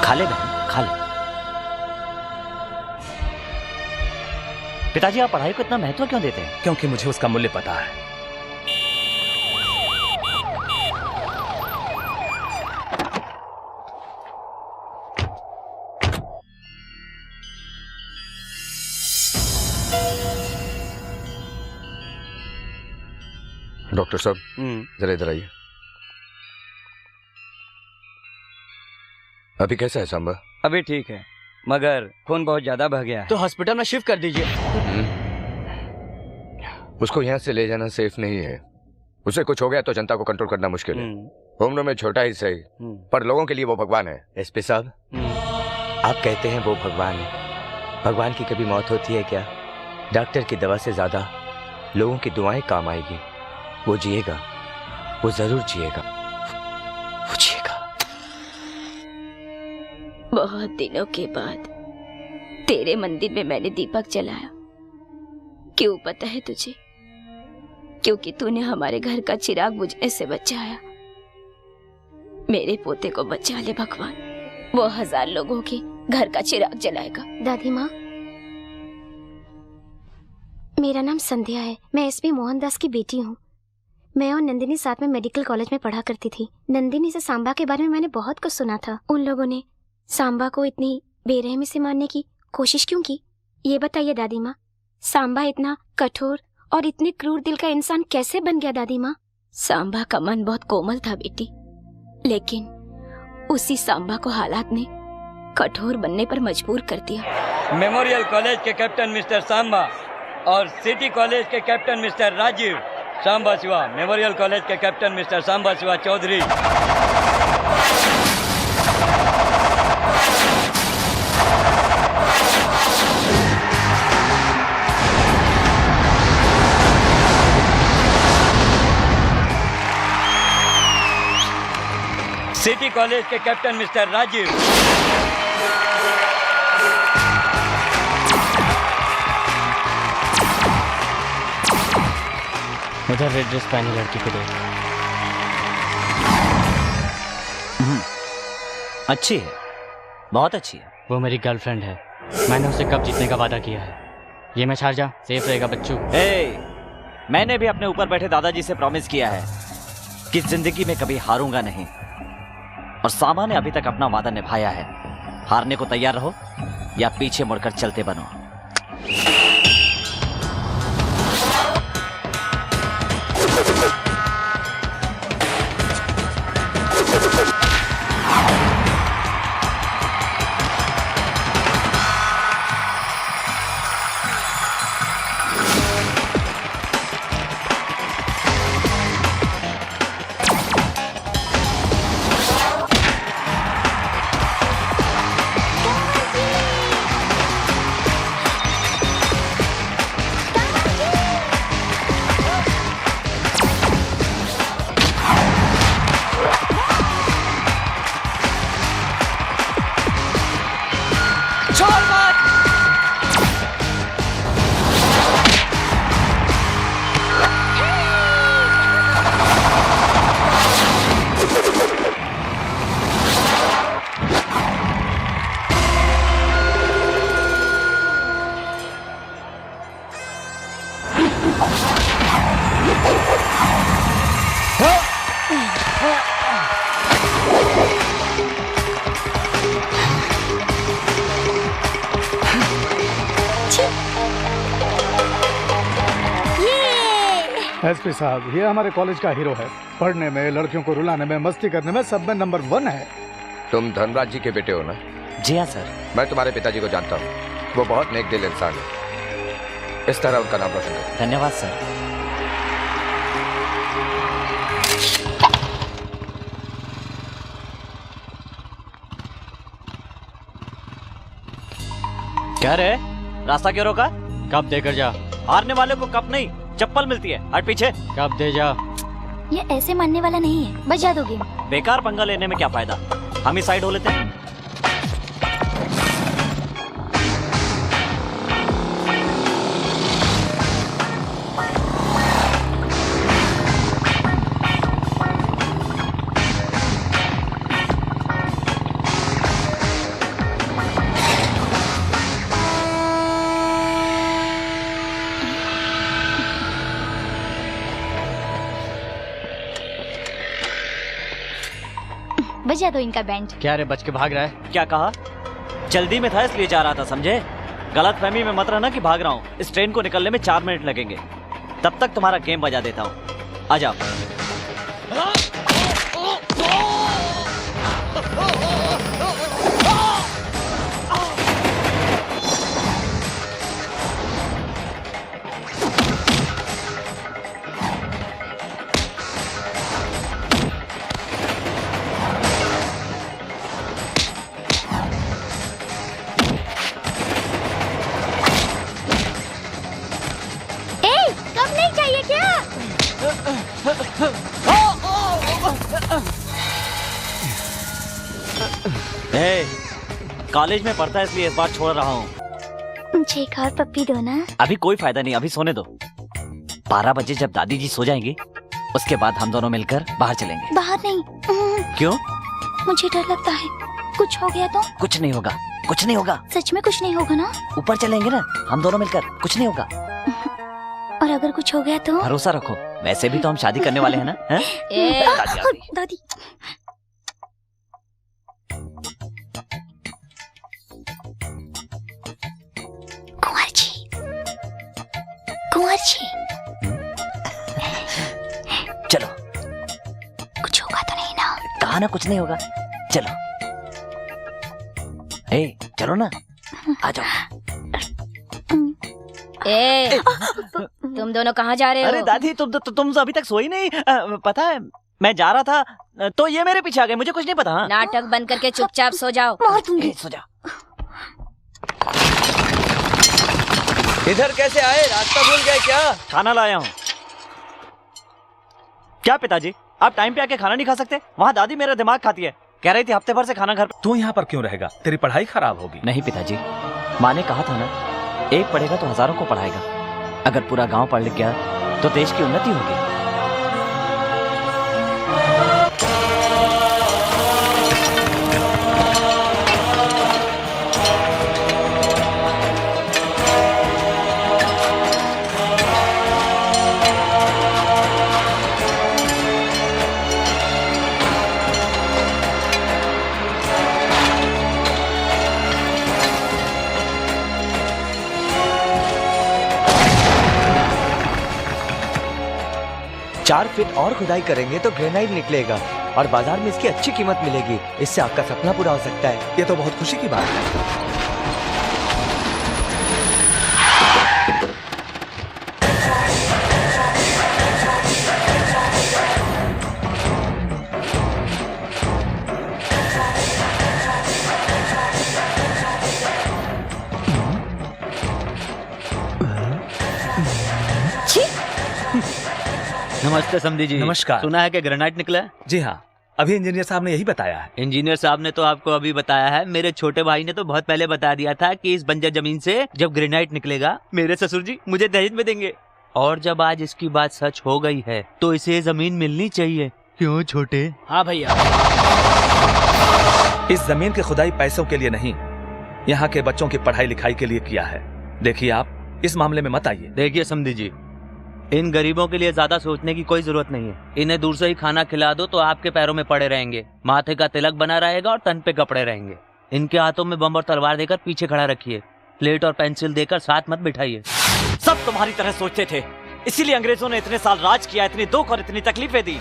खा ले बहन, खा ले। पिताजी, आप पढ़ाई को इतना महत्व क्यों देते हैं? क्योंकि मुझे उसका मूल्य पता है। डॉक्टर साहब जरा इधर आइए। अभी कैसा है सांबा? अभी ठीक है, मगर खून बहुत ज्यादा बह गया है। तो हॉस्पिटल में शिफ्ट कर दीजिए। उसको यहाँ से ले जाना सेफ नहीं है। उसे कुछ हो गया तो जनता को कंट्रोल करना मुश्किल है। उम्र में छोटा ही सही, पर लोगों के लिए वो भगवान है। एसपी साहब, आप कहते हैं वो भगवान है। भगवान की कभी मौत होती है क्या? डॉक्टर की दवा से ज्यादा लोगों की दुआएं काम आएगी। वो जिएगा, वो जरूर जिएगा, वो जिएगा। बहुत दिनों के बाद तेरे मंदिर में मैंने दीपक जलाया। क्यों पता है तुझे? क्योंकि तूने हमारे घर का चिराग बुझने से बचाया। मेरे पोते को बचा ले भगवान, वो 1000 लोगों के घर का चिराग जलाएगा। दादी माँ, मेरा नाम संध्या है। मैं एसपी मोहनदास की बेटी हूँ। मैं और नंदिनी साथ में मेडिकल कॉलेज में पढ़ा करती थी। नंदिनी से सांबा के बारे में मैंने बहुत कुछ सुना था। उन लोगों ने सांबा को इतनी बेरहमी से मारने की कोशिश क्यों की? ये बताइए दादी माँ, सांबा इतना कठोर और इतने क्रूर दिल का इंसान कैसे बन गया दादी माँ? सांबा का मन बहुत कोमल था बेटी, लेकिन उसी सांबा को हालात ने कठोर बनने पर मजबूर कर दिया। मेमोरियल कॉलेज के कैप्टन मिस्टर सांबा और सिटी कॉलेज के captain mister Rajiv. Samba Shiva memorial college के captain mister Samba Shiva Chaudhary. City college के कैप्टन मिस्टर राजीव। उधर रेड ड्रेस पहनी लड़की को देख। अच्छी है, बहुत अच्छी है। वो मेरी गर्लफ्रेंड है। मैंने उसे कब जीतने का वादा किया है। ये मैं शारजा सेफ रहेगा बच्चों। मैंने भी अपने ऊपर बैठे दादाजी से प्रॉमिस किया है कि जिंदगी में कभी हारूंगा नहीं, और सांबा ने अभी तक अपना वादा निभाया है। हारने को तैयार रहो या पीछे मुड़कर चलते बनो। एसपी साहब, ये हमारे कॉलेज का हीरो है। पढ़ने में, लड़कियों को रुलाने में, मस्ती करने में, सब में नंबर 1 है। तुम धनराज जी के बेटे हो ना? जी हाँ सर। मैं तुम्हारे पिताजी को जानता हूँ। वो बहुत नेक दिल इंसान है। इस तरह उनका नाम रोशन करो। धन्यवाद सर। क्या रे, रास्ता क्यों रोका? कप देकर जा। हारने वाले को कप नहीं, चप्पल मिलती है। हट पीछे। कप दे जा। ये ऐसे मानने वाला नहीं है, बजा दो गेम। बेकार पंगा लेने में क्या फायदा, हम ही साइड हो लेते हैं। बजा दो इनका बैंड। क्या रे, बच के भाग रहा है? क्या कहा? जल्दी में था इसलिए जा रहा था, समझे? गलत फहमी में मत रहना कि भाग रहा हूँ। इस ट्रेन को निकलने में 4 मिनट लगेंगे। तब तक तुम्हारा गेम बजा देता हूँ। आ जाओ। कब नहीं चाहिए क्या? कॉलेज में पढ़ता है इसलिए इस बार छोड़ रहा हूँ। मुझे एक और पप्पी दो ना। अभी कोई फायदा नहीं, अभी सोने दो। 12 बजे जब दादी जी सो जाएंगी उसके बाद हम दोनों मिलकर बाहर चलेंगे। बाहर नहीं। क्यों? मुझे डर लगता है, कुछ हो गया तो? कुछ नहीं होगा, कुछ नहीं होगा। सच में कुछ नहीं होगा ना? ऊपर चलेंगे ना हम दोनों मिलकर, कुछ नहीं होगा। और अगर कुछ हो गया तो? भरोसा रखो, वैसे भी तो हम शादी करने वाले हैं ना। हैं? दादी। कुंवर जी, कुंवर जी। चलो। कुछ होगा तो नहीं ना? कहा ना कुछ नहीं होगा, चलो। चलो ना, आ जाओ। तुम दोनों कहाँ जा रहे हो? अरे दादी तुम तो अभी तक सोई नहीं। पता है मैं जा रहा था तो ये मेरे पीछे आ गए, मुझे कुछ नहीं पता। हाँ? नाटक बंद करके चुपचाप सो जाओ। मार दूंगी। सो जाओ। इधर कैसे आए? रास्ता भूल गए क्या? खाना लाया हूँ। क्या पिताजी आप टाइम पे आके खाना नहीं खा सकते? वहाँ दादी मेरा दिमाग खाती है, कह रही थी हफ्ते भर से खाना घर। तू यहाँ पर क्यों रहेगा? तेरी पढ़ाई खराब होगी। नहीं पिताजी, माँ ने कहा था ना, एक पढ़ेगा तो हजारों को पढ़ाएगा। अगर पूरा गांव पढ़ लिख गया तो देश की उन्नति होगी। चार फीट और खुदाई करेंगे तो ग्रेनाइट निकलेगा और बाजार में इसकी अच्छी कीमत मिलेगी। इससे आपका सपना पूरा हो सकता है। ये तो बहुत खुशी की बात है। नमस्ते समधी जी। नमस्कार। सुना है कि ग्रेनाइट निकला है? जी हाँ, अभी इंजीनियर साहब ने यही बताया है। इंजीनियर साहब ने तो आपको अभी बताया है, मेरे छोटे भाई ने तो बहुत पहले बता दिया था कि इस बंजर जमीन से जब ग्रेनाइट निकलेगा मेरे ससुर जी मुझे दहेज में देंगे। और जब आज इसकी बात सच हो गई है तो इसे जमीन मिलनी चाहिए। क्यों छोटे? हाँ भैया। इस जमीन की खुदाई पैसों के लिए नहीं, यहाँ के बच्चों की पढ़ाई लिखाई के लिए किया है। देखिए आप इस मामले में मत आइए। देखिए समधी जी, इन गरीबों के लिए ज्यादा सोचने की कोई जरूरत नहीं है। इन्हें दूर से ही खाना खिला दो तो आपके पैरों में पड़े रहेंगे, माथे का तिलक बना रहेगा और तन पे कपड़े रहेंगे। इनके हाथों में बम और तलवार देकर पीछे खड़ा रखिए, प्लेट और पेंसिल देकर साथ मत बिठाइए। सब तुम्हारी तरह सोचते थे, इसीलिए अंग्रेजों ने इतने साल राज किया, इतनी दुख और इतनी तकलीफें दी।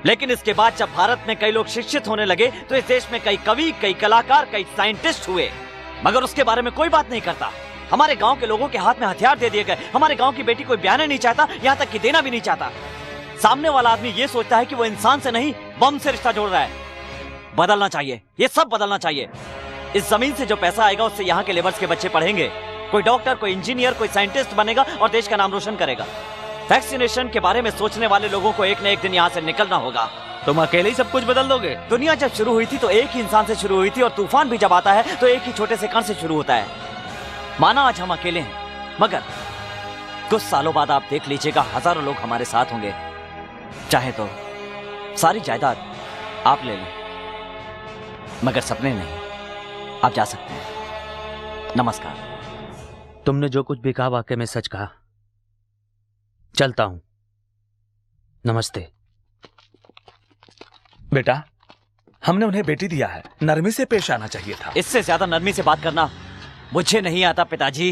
लेकिन इसके बाद जब भारत में कई लोग शिक्षित होने लगे तो इस देश में कई कवि, कई कलाकार, कई साइंटिस्ट हुए, मगर उसके बारे में कोई बात नहीं करता। हमारे गांव के लोगों के हाथ में हथियार दे दिए गए। हमारे गांव की बेटी कोई ब्याह नहीं चाहता, यहाँ तक कि देना भी नहीं चाहता। सामने वाला आदमी ये सोचता है कि वो इंसान से नहीं बम से रिश्ता जोड़ रहा है। बदलना चाहिए, ये सब बदलना चाहिए। इस जमीन से जो पैसा आएगा उससे यहाँ के लेबर्स के बच्चे पढ़ेंगे, कोई डॉक्टर, कोई इंजीनियर, कोई साइंटिस्ट बनेगा और देश का नाम रोशन करेगा। वैक्सीनेशन के बारे में सोचने वाले लोगों को एक न एक दिन यहाँ से निकलना होगा। तुम अकेले ही सब कुछ बदल दोगे? दुनिया जब शुरू हुई थी तो एक ही इंसान से शुरू हुई थी, और तूफान भी जब आता है तो एक ही छोटे से कण से शुरू होता है। माना आज हम अकेले हैं, मगर कुछ सालों बाद आप देख लीजिएगा हजारों लोग हमारे साथ होंगे। चाहे तो सारी जायदाद आप ले लें, मगर सपने नहीं। आप जा सकते हैं। नमस्कार। तुमने जो कुछ भी कहा वाकई में सच कहा। चलता हूं। नमस्ते। बेटा, हमने उन्हें बेटी दिया है, नरमी से पेश आना चाहिए था। इससे ज्यादा नरमी से बात करना मुझे नहीं आता पिताजी।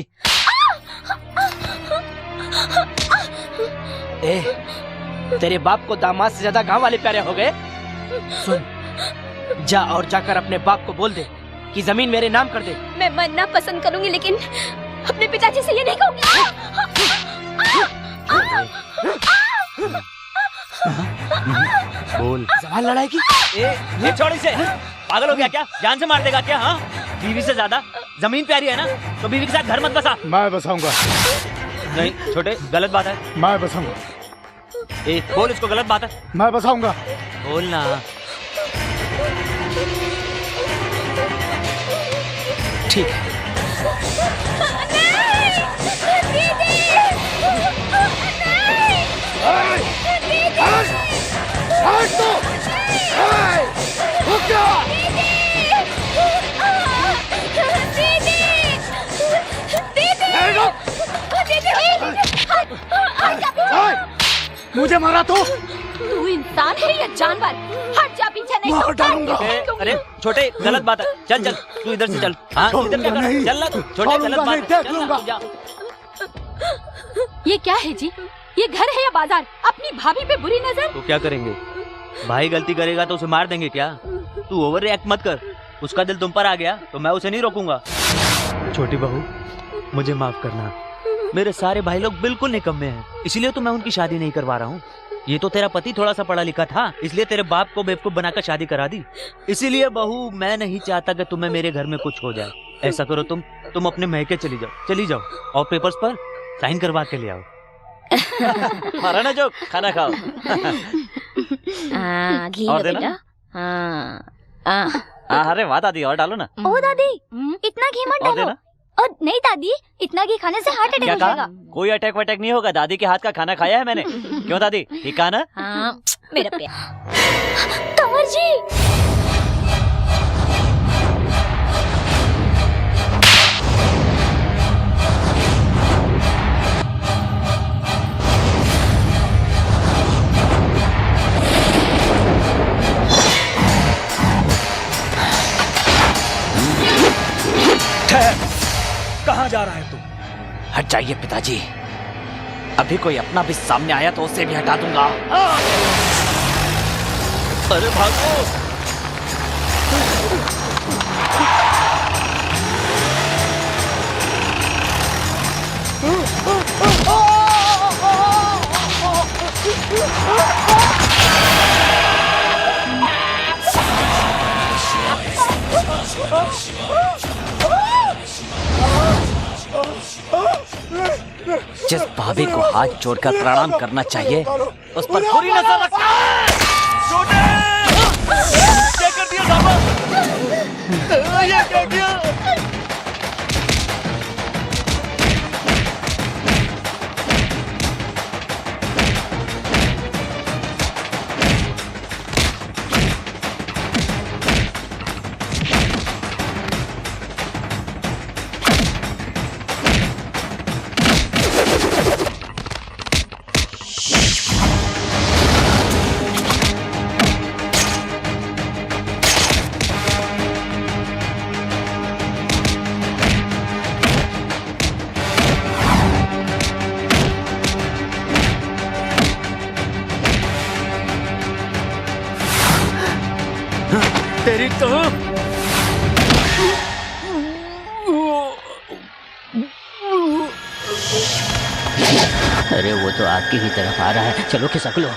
तेरे बाप को दामाद से ज्यादा गांव वाले प्यारे हो गए। सुन, जा और जाकर अपने बाप को बोल दे कि जमीन मेरे नाम कर दे। मैं मरना पसंद करूंगी लेकिन अपने पिताजी से ये नहीं कहूंगी। बोल। सवाल लड़ाई की। ये छोड़ इसे। पागल हो गया क्या? जान से मार देगा क्या? हाँ, बीवी से ज्यादा जमीन प्यारी है ना, तो बीवी के साथ घर मत बसा। मैं बसाऊंगा। नहीं छोटे, गलत बात है। मैं बसाऊंगा। बोल इसको, गलत बात है। मैं बसाऊंगा। बोल ना। ठीक है। मुझे मारा तो? तू इंसान है या जानवर? हट जा, पीछे नहीं। मार डालूंगा। अरे छोटे, गलत बात है। चल चल, तू इधर से चल। हाँ, इधर क्या कर? चल ना छोटे, गलत बात है। चल ना, तू जा। ये क्या है जी? ये घर है या बाजार? अपनी भाभी पे बुरी नजर। तो क्या करेंगे? भाई गलती करेगा तो उसे मार देंगे क्या? तू ओवर रिएक्ट मत कर। उसका दिल तुम पर आ गया तो मैं उसे नहीं रोकूंगा। छोटी बहू, मुझे माफ करना। मेरे सारे भाई लोग बिल्कुल निकम्मे हैं, इसलिए तो मैं उनकी शादी नहीं करवा रहा हूँ। ये तो तेरा पति थोड़ा सा पढ़ा लिखा था, इसलिए तेरे बाप को बेवकूफ बनाकर शादी करा दी। इसीलिए बहू, मैं नहीं चाहता कि तुम्हें मेरे घर में कुछ हो जाए। ऐसा करो, तुम अपने महके चली जाओ और पेपर्स पर साइन करवा के ले आओ। मारा ना जो, खाना खाओ। घी और लो देना? बेटा। अरे वाह दादी, और डालो ना। ओ दादी, इतना घी मत और डालो। देना? और नहीं दादी, इतना घी खाने से हार्ट अटैक क्या हो कहा? जाएगा। कोई अटैक वटैक नहीं होगा। दादी के हाथ का खाना खाया है मैंने। क्यों दादी, ठीक कहा ना? हाँ, मेरा प्यार। कंवर जी। कहाँ जा रहा है तू? हट जाइए पिताजी, अभी कोई अपना भी सामने आया तो उसे भी हटा दूंगा। अरे भागो! जिस भाभी को हाथ जोड़कर प्रणाम करना चाहिए, उस पर बुरी नजर रखना है। छोटे! क्या कर दिया साहब? ये क्या किया? तेरी तो अरे वो तो आपकी ही तरफ आ रहा है, चलो खिसक लो।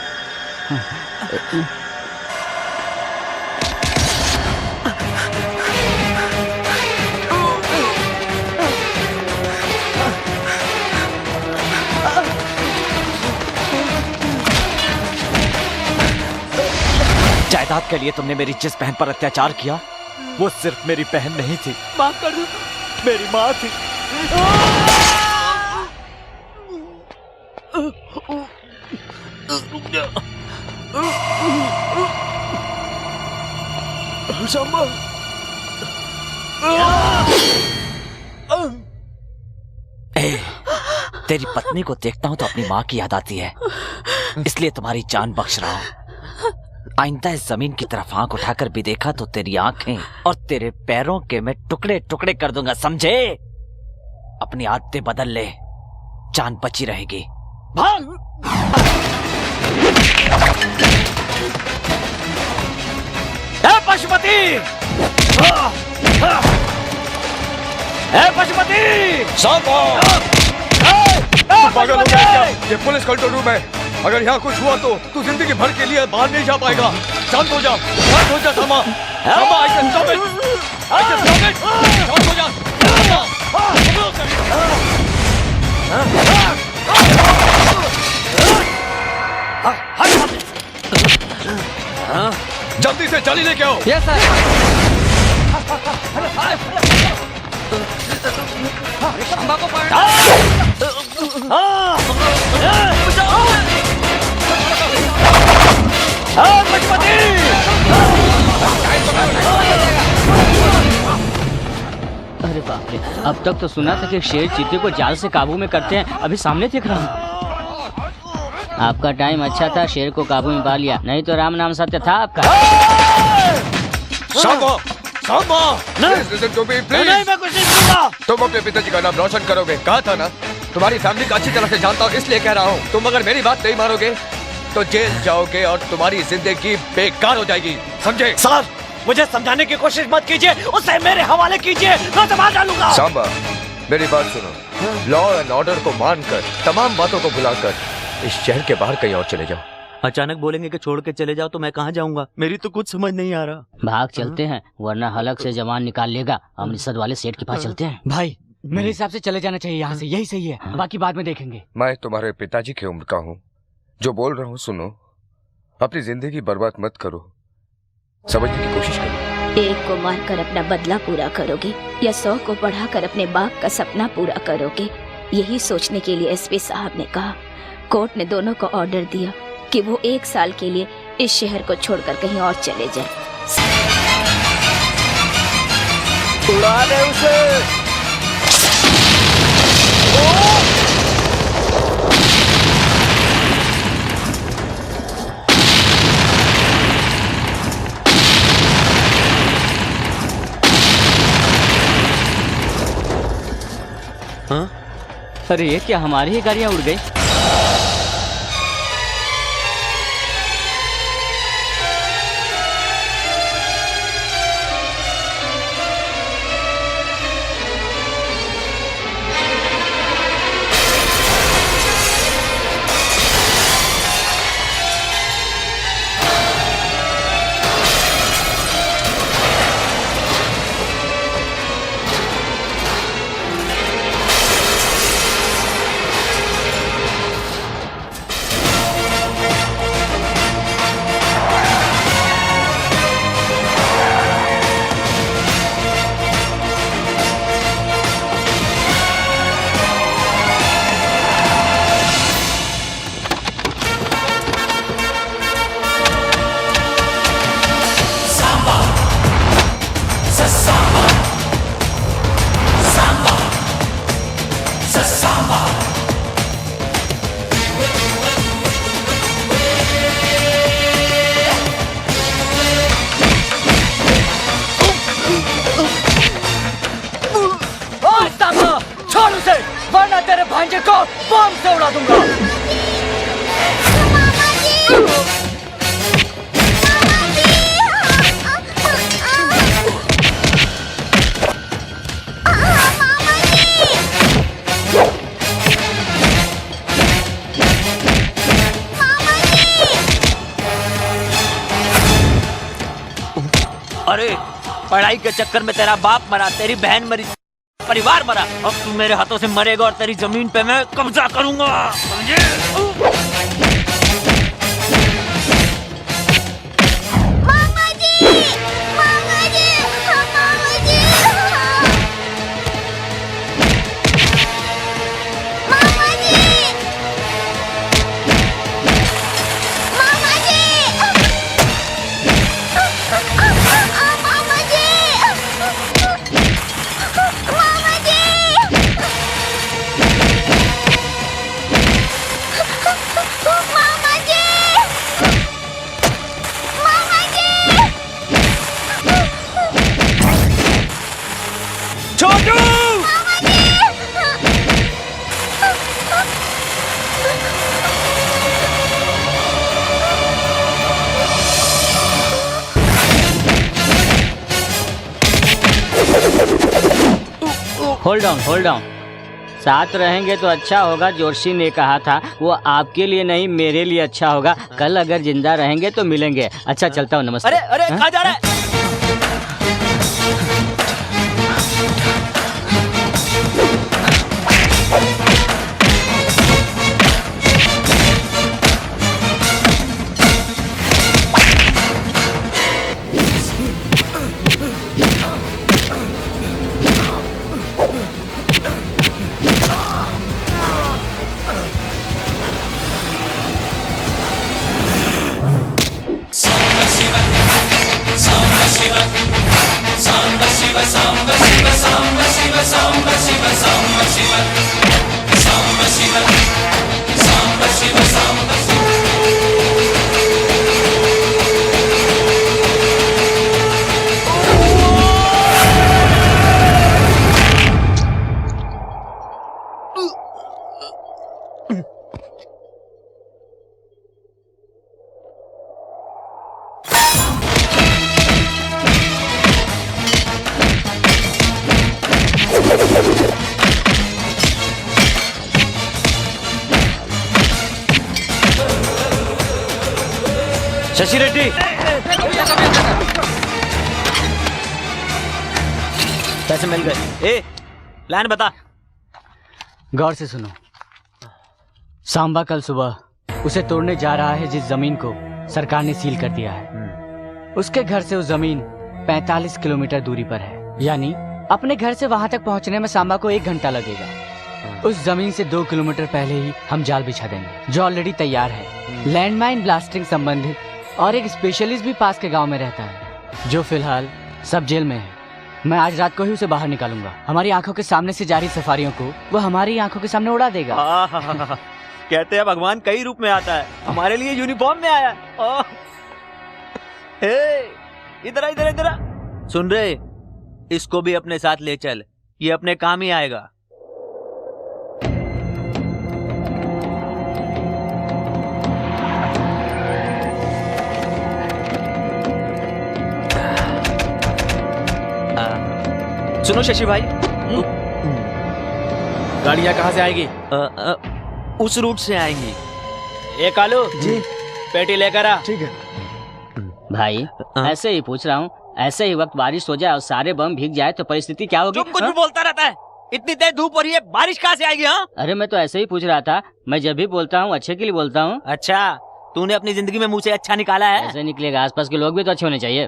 जायदाद के लिए तुमने मेरी जिस बहन पर अत्याचार किया, वो सिर्फ मेरी बहन नहीं थी, माफ कर दो, मेरी माँ थी। तेरी पत्नी को देखता हूं तो अपनी माँ की याद आती है, इसलिए तुम्हारी जान बख्श रहा हूं। आइंदा इस जमीन की तरफ आंख उठाकर भी देखा तो तेरी आंखें और तेरे पैरों के मैं टुकड़े टुकड़े कर दूंगा, समझे? अपनी आदतें बदल ले, जान बची रहेगी। भाग! पशुपति! पशुपति! सांबा! पागल हो गया क्या? ये पुलिस कंट्रोल रूम है। अगर यहाँ कुछ हुआ तो तू जिंदगी भर के लिए बाहर नहीं जा पाएगा। शांत हो जा, शांत हो जा सामा। सामा, I can stop it. I can stop it. शांत हो जा। जल्दी से चाली लेके आओ। Yes sir. सांबा को अरे बाप रे, अब तक तो सुना था कि शेर चीते को जाल से काबू में करते हैं, अभी सामने देख रहा हूँ। आपका टाइम अच्छा था, शेर को काबू में पा लिया, नहीं तो राम नाम सत्य था आपका। सांबा, सांबा, नहीं, मैं कुछ नहीं सुनूंगा। तुम अपने पिताजी का नाम रोशन करोगे, कहा था ना। तुम्हारी फैमिली को अच्छी तरह से जानता हूँ, इसलिए कह रहा हूँ। तुम अगर मेरी बात नहीं मानोगे तो जेल जाओगे और तुम्हारी जिंदगी बेकार हो जाएगी, समझे? सर, मुझे समझाने की कोशिश मत कीजिए, उसे मेरे हवाले कीजिए, मैं तो मार डालूंगा। सांबा, मेरी बात सुनो। लॉ एंड ऑर्डर को मानकर, तमाम बातों को भुलाकर इस शहर के बाहर कहीं और चले जाओ। अचानक बोलेंगे कि छोड़ के चले जाओ तो मैं कहाँ जाऊंगा? मेरी तो कुछ समझ नहीं आ रहा। भाग चलते हैं, वरना हलक से जवान निकाल लेगा। अमृतसर वाले सेठ के पास चलते हैं। भाई, मेरे हिसाब से चले जाना चाहिए यहाँ से, यही सही है, बाकी बाद में देखेंगे। मैं तुम्हारे पिताजी की उम्र का हूँ, जो बोल रहा हूँ सुनो। अपनी जिंदगी बर्बाद मत करो, समझने की कोशिश करो। एक को मारकर अपना बदला पूरा करोगे या 100 को बढ़ाकर अपने बाप का सपना पूरा करोगे? यही सोचने के लिए एसपी साहब ने कहा। कोर्ट ने दोनों को ऑर्डर दिया कि वो 1 साल के लिए इस शहर को छोड़कर कहीं और चले जाएं। उड़ा दे उसे। हाँ? अरे ये क्या, हमारी ही गाड़ियाँ उड़ गई? वरना तेरे भांजे को बम से उड़ा दूंगा। अरे पढ़ाई के चक्कर में तेरा बाप मरा, तेरी बहन मरी, परिवार मरा, अब तू मेरे हाथों से मरेगा और तेरी जमीन पे मैं कब्जा करूंगा, समझे? मामा जी, मामा जी, मामा जी, मामा जी, मामा जी, मामा जी। Hold on. साथ रहेंगे तो अच्छा होगा। जोशी ने कहा था वो आपके लिए नहीं मेरे लिए अच्छा होगा। कल अगर जिंदा रहेंगे तो मिलेंगे। अच्छा चलता हूँ, नमस्ते। अरे कहाँ जा रहा है? शशि रेड्डी, पैसे मिल गए। ए, प्लान बता। गौर से सुनो। सांबा कल सुबह उसे तोड़ने जा रहा है जिस जमीन को सरकार ने सील कर दिया है। उसके घर से वो जमीन 45 किलोमीटर दूरी पर है। यानी अपने घर से वहां तक पहुंचने में सांबा को 1 घंटा लगेगा। उस जमीन से 2 किलोमीटर पहले ही हम जाल बिछा देंगे जो ऑलरेडी तैयार है। लैंडमाइन ब्लास्टिंग संबंधित और एक स्पेशलिस्ट भी पास के गांव में रहता है जो फिलहाल सब जेल में है। मैं आज रात को ही उसे बाहर निकालूंगा। हमारी आंखों के सामने से जारी सफारियों को वो हमारी आंखों के सामने उड़ा देगा। कहते हैं भगवान कई रूप में आता है, हमारे लिए यूनिफॉर्म में आया। इधर इधर इधर सुन रहे, इसको भी अपने साथ ले चल, ये अपने काम ही आएगा। सुनो शशि भाई, गाड़ियाँ कहाँ से आएगी? उस रूट से आएंगी। ए कालू जी, पेटी लेकर आ। ठीक है। भाई ऐसे ही पूछ रहा हूँ, ऐसे ही वक्त बारिश हो जाए और सारे बम भीग जाए तो परिस्थिति क्या होगी? तुम कुछ भी बोलता रहता है। इतनी तेज धूप हो रही है, बारिश कहाँ से आएगी? हाँ, अरे मैं तो ऐसे ही पूछ रहा था। मैं जब भी बोलता हूँ अच्छे के लिए बोलता हूँ। अच्छा, तूने अपनी जिंदगी में मुँह से अच्छा निकाला है? ऐसे निकलेगा, आसपास के लोग भी तो अच्छे होने चाहिए।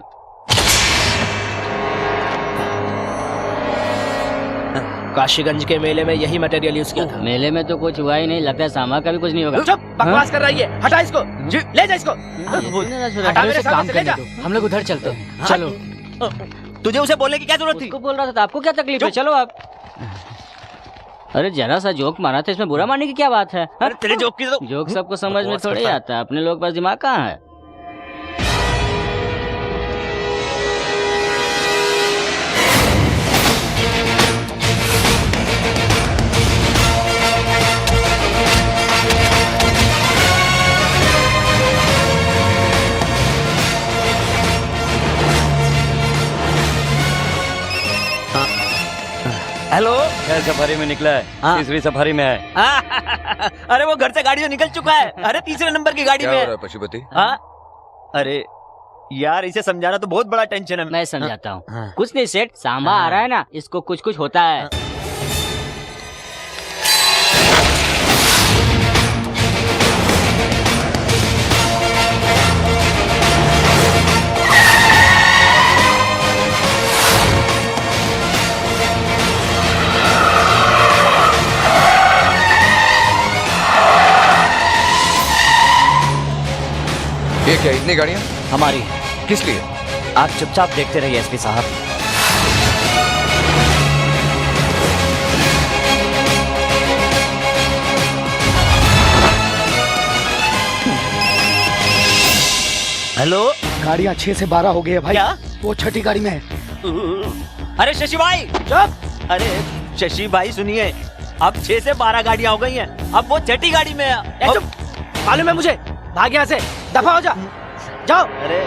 काशीगंज के मेले में यही मटेरियल यूज किया था। मेले में तो कुछ हुआ ही नहीं, लगता है सामा का भी कुछ नहीं होगा। चुप, बकवास कर रही है। हटा इसको, ले जा इसको। हटा मेरे सामने से, ले जा। हम लोग उधर चलते हैं। चलो। तुझे उसे बोलने की क्या जरूरत थी? उसको बोल रहा था, आपको क्या तकलीफ है? चलो आप। अरे जरा सा जोक मारा था, इसमें बुरा मानने की क्या बात है? अरे तेरे जोक की तो जोक सबको समझ में थोड़ी आता है। अपने लोग पास दिमाग कहाँ है? हेलो, सफारी में निकला है। हाँ। तीसरी सफारी में है। अरे वो घर से गाड़ी से निकल चुका है। अरे तीसरे नंबर की गाड़ी में है। पशुपति? हाँ, अरे यार इसे समझाना तो बहुत बड़ा टेंशन है। मैं समझाता हूँ। हाँ। कुछ नहीं सेठ, सांबा आ रहा है ना, इसको कुछ कुछ होता है। ये क्या, इतनी गाड़ियाँ? हमारी। किस लिए? आप चुपचाप देखते रहिए एसपी साहब। हेलो, गाड़ियाँ 6 से 12 हो गई है भाई। क्या? वो छठी गाड़ी में है। अरे शशि भाई चुप। अरे शशि भाई सुनिए, अब 6 से 12 गाड़ियाँ हो गई हैं। अब वो छठी गाड़ी में है। चुप, मालूम है मुझे। भाग यहाँ से, दफा हो जा। जाओ। अरे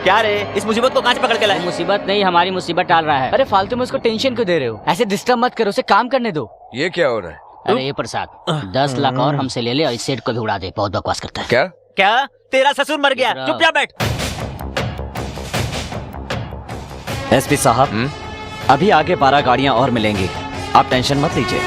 क्या रे, इस मुसीबत को कहाँ से पकड़ के लाए? मुसीबत नहीं, हमारी मुसीबत टाल रहा है। अरे फालतू में उसको टेंशन क्यों दे रहे हो? ऐसे डिस्टर्ब मत करो, उसे काम करने दो। ये क्या हो रहा है? अरे ये प्रसाद 10 लाख और हमसे ले ले और इस सेठ को भी उड़ा दे, बहुत बकवास करता है। क्या क्या तेरा ससुर मर गया? चुपचाप बैठ। एसपी साहब, अभी आगे 12 गाड़ियां और मिलेंगी, आप टेंशन मत लीजिए।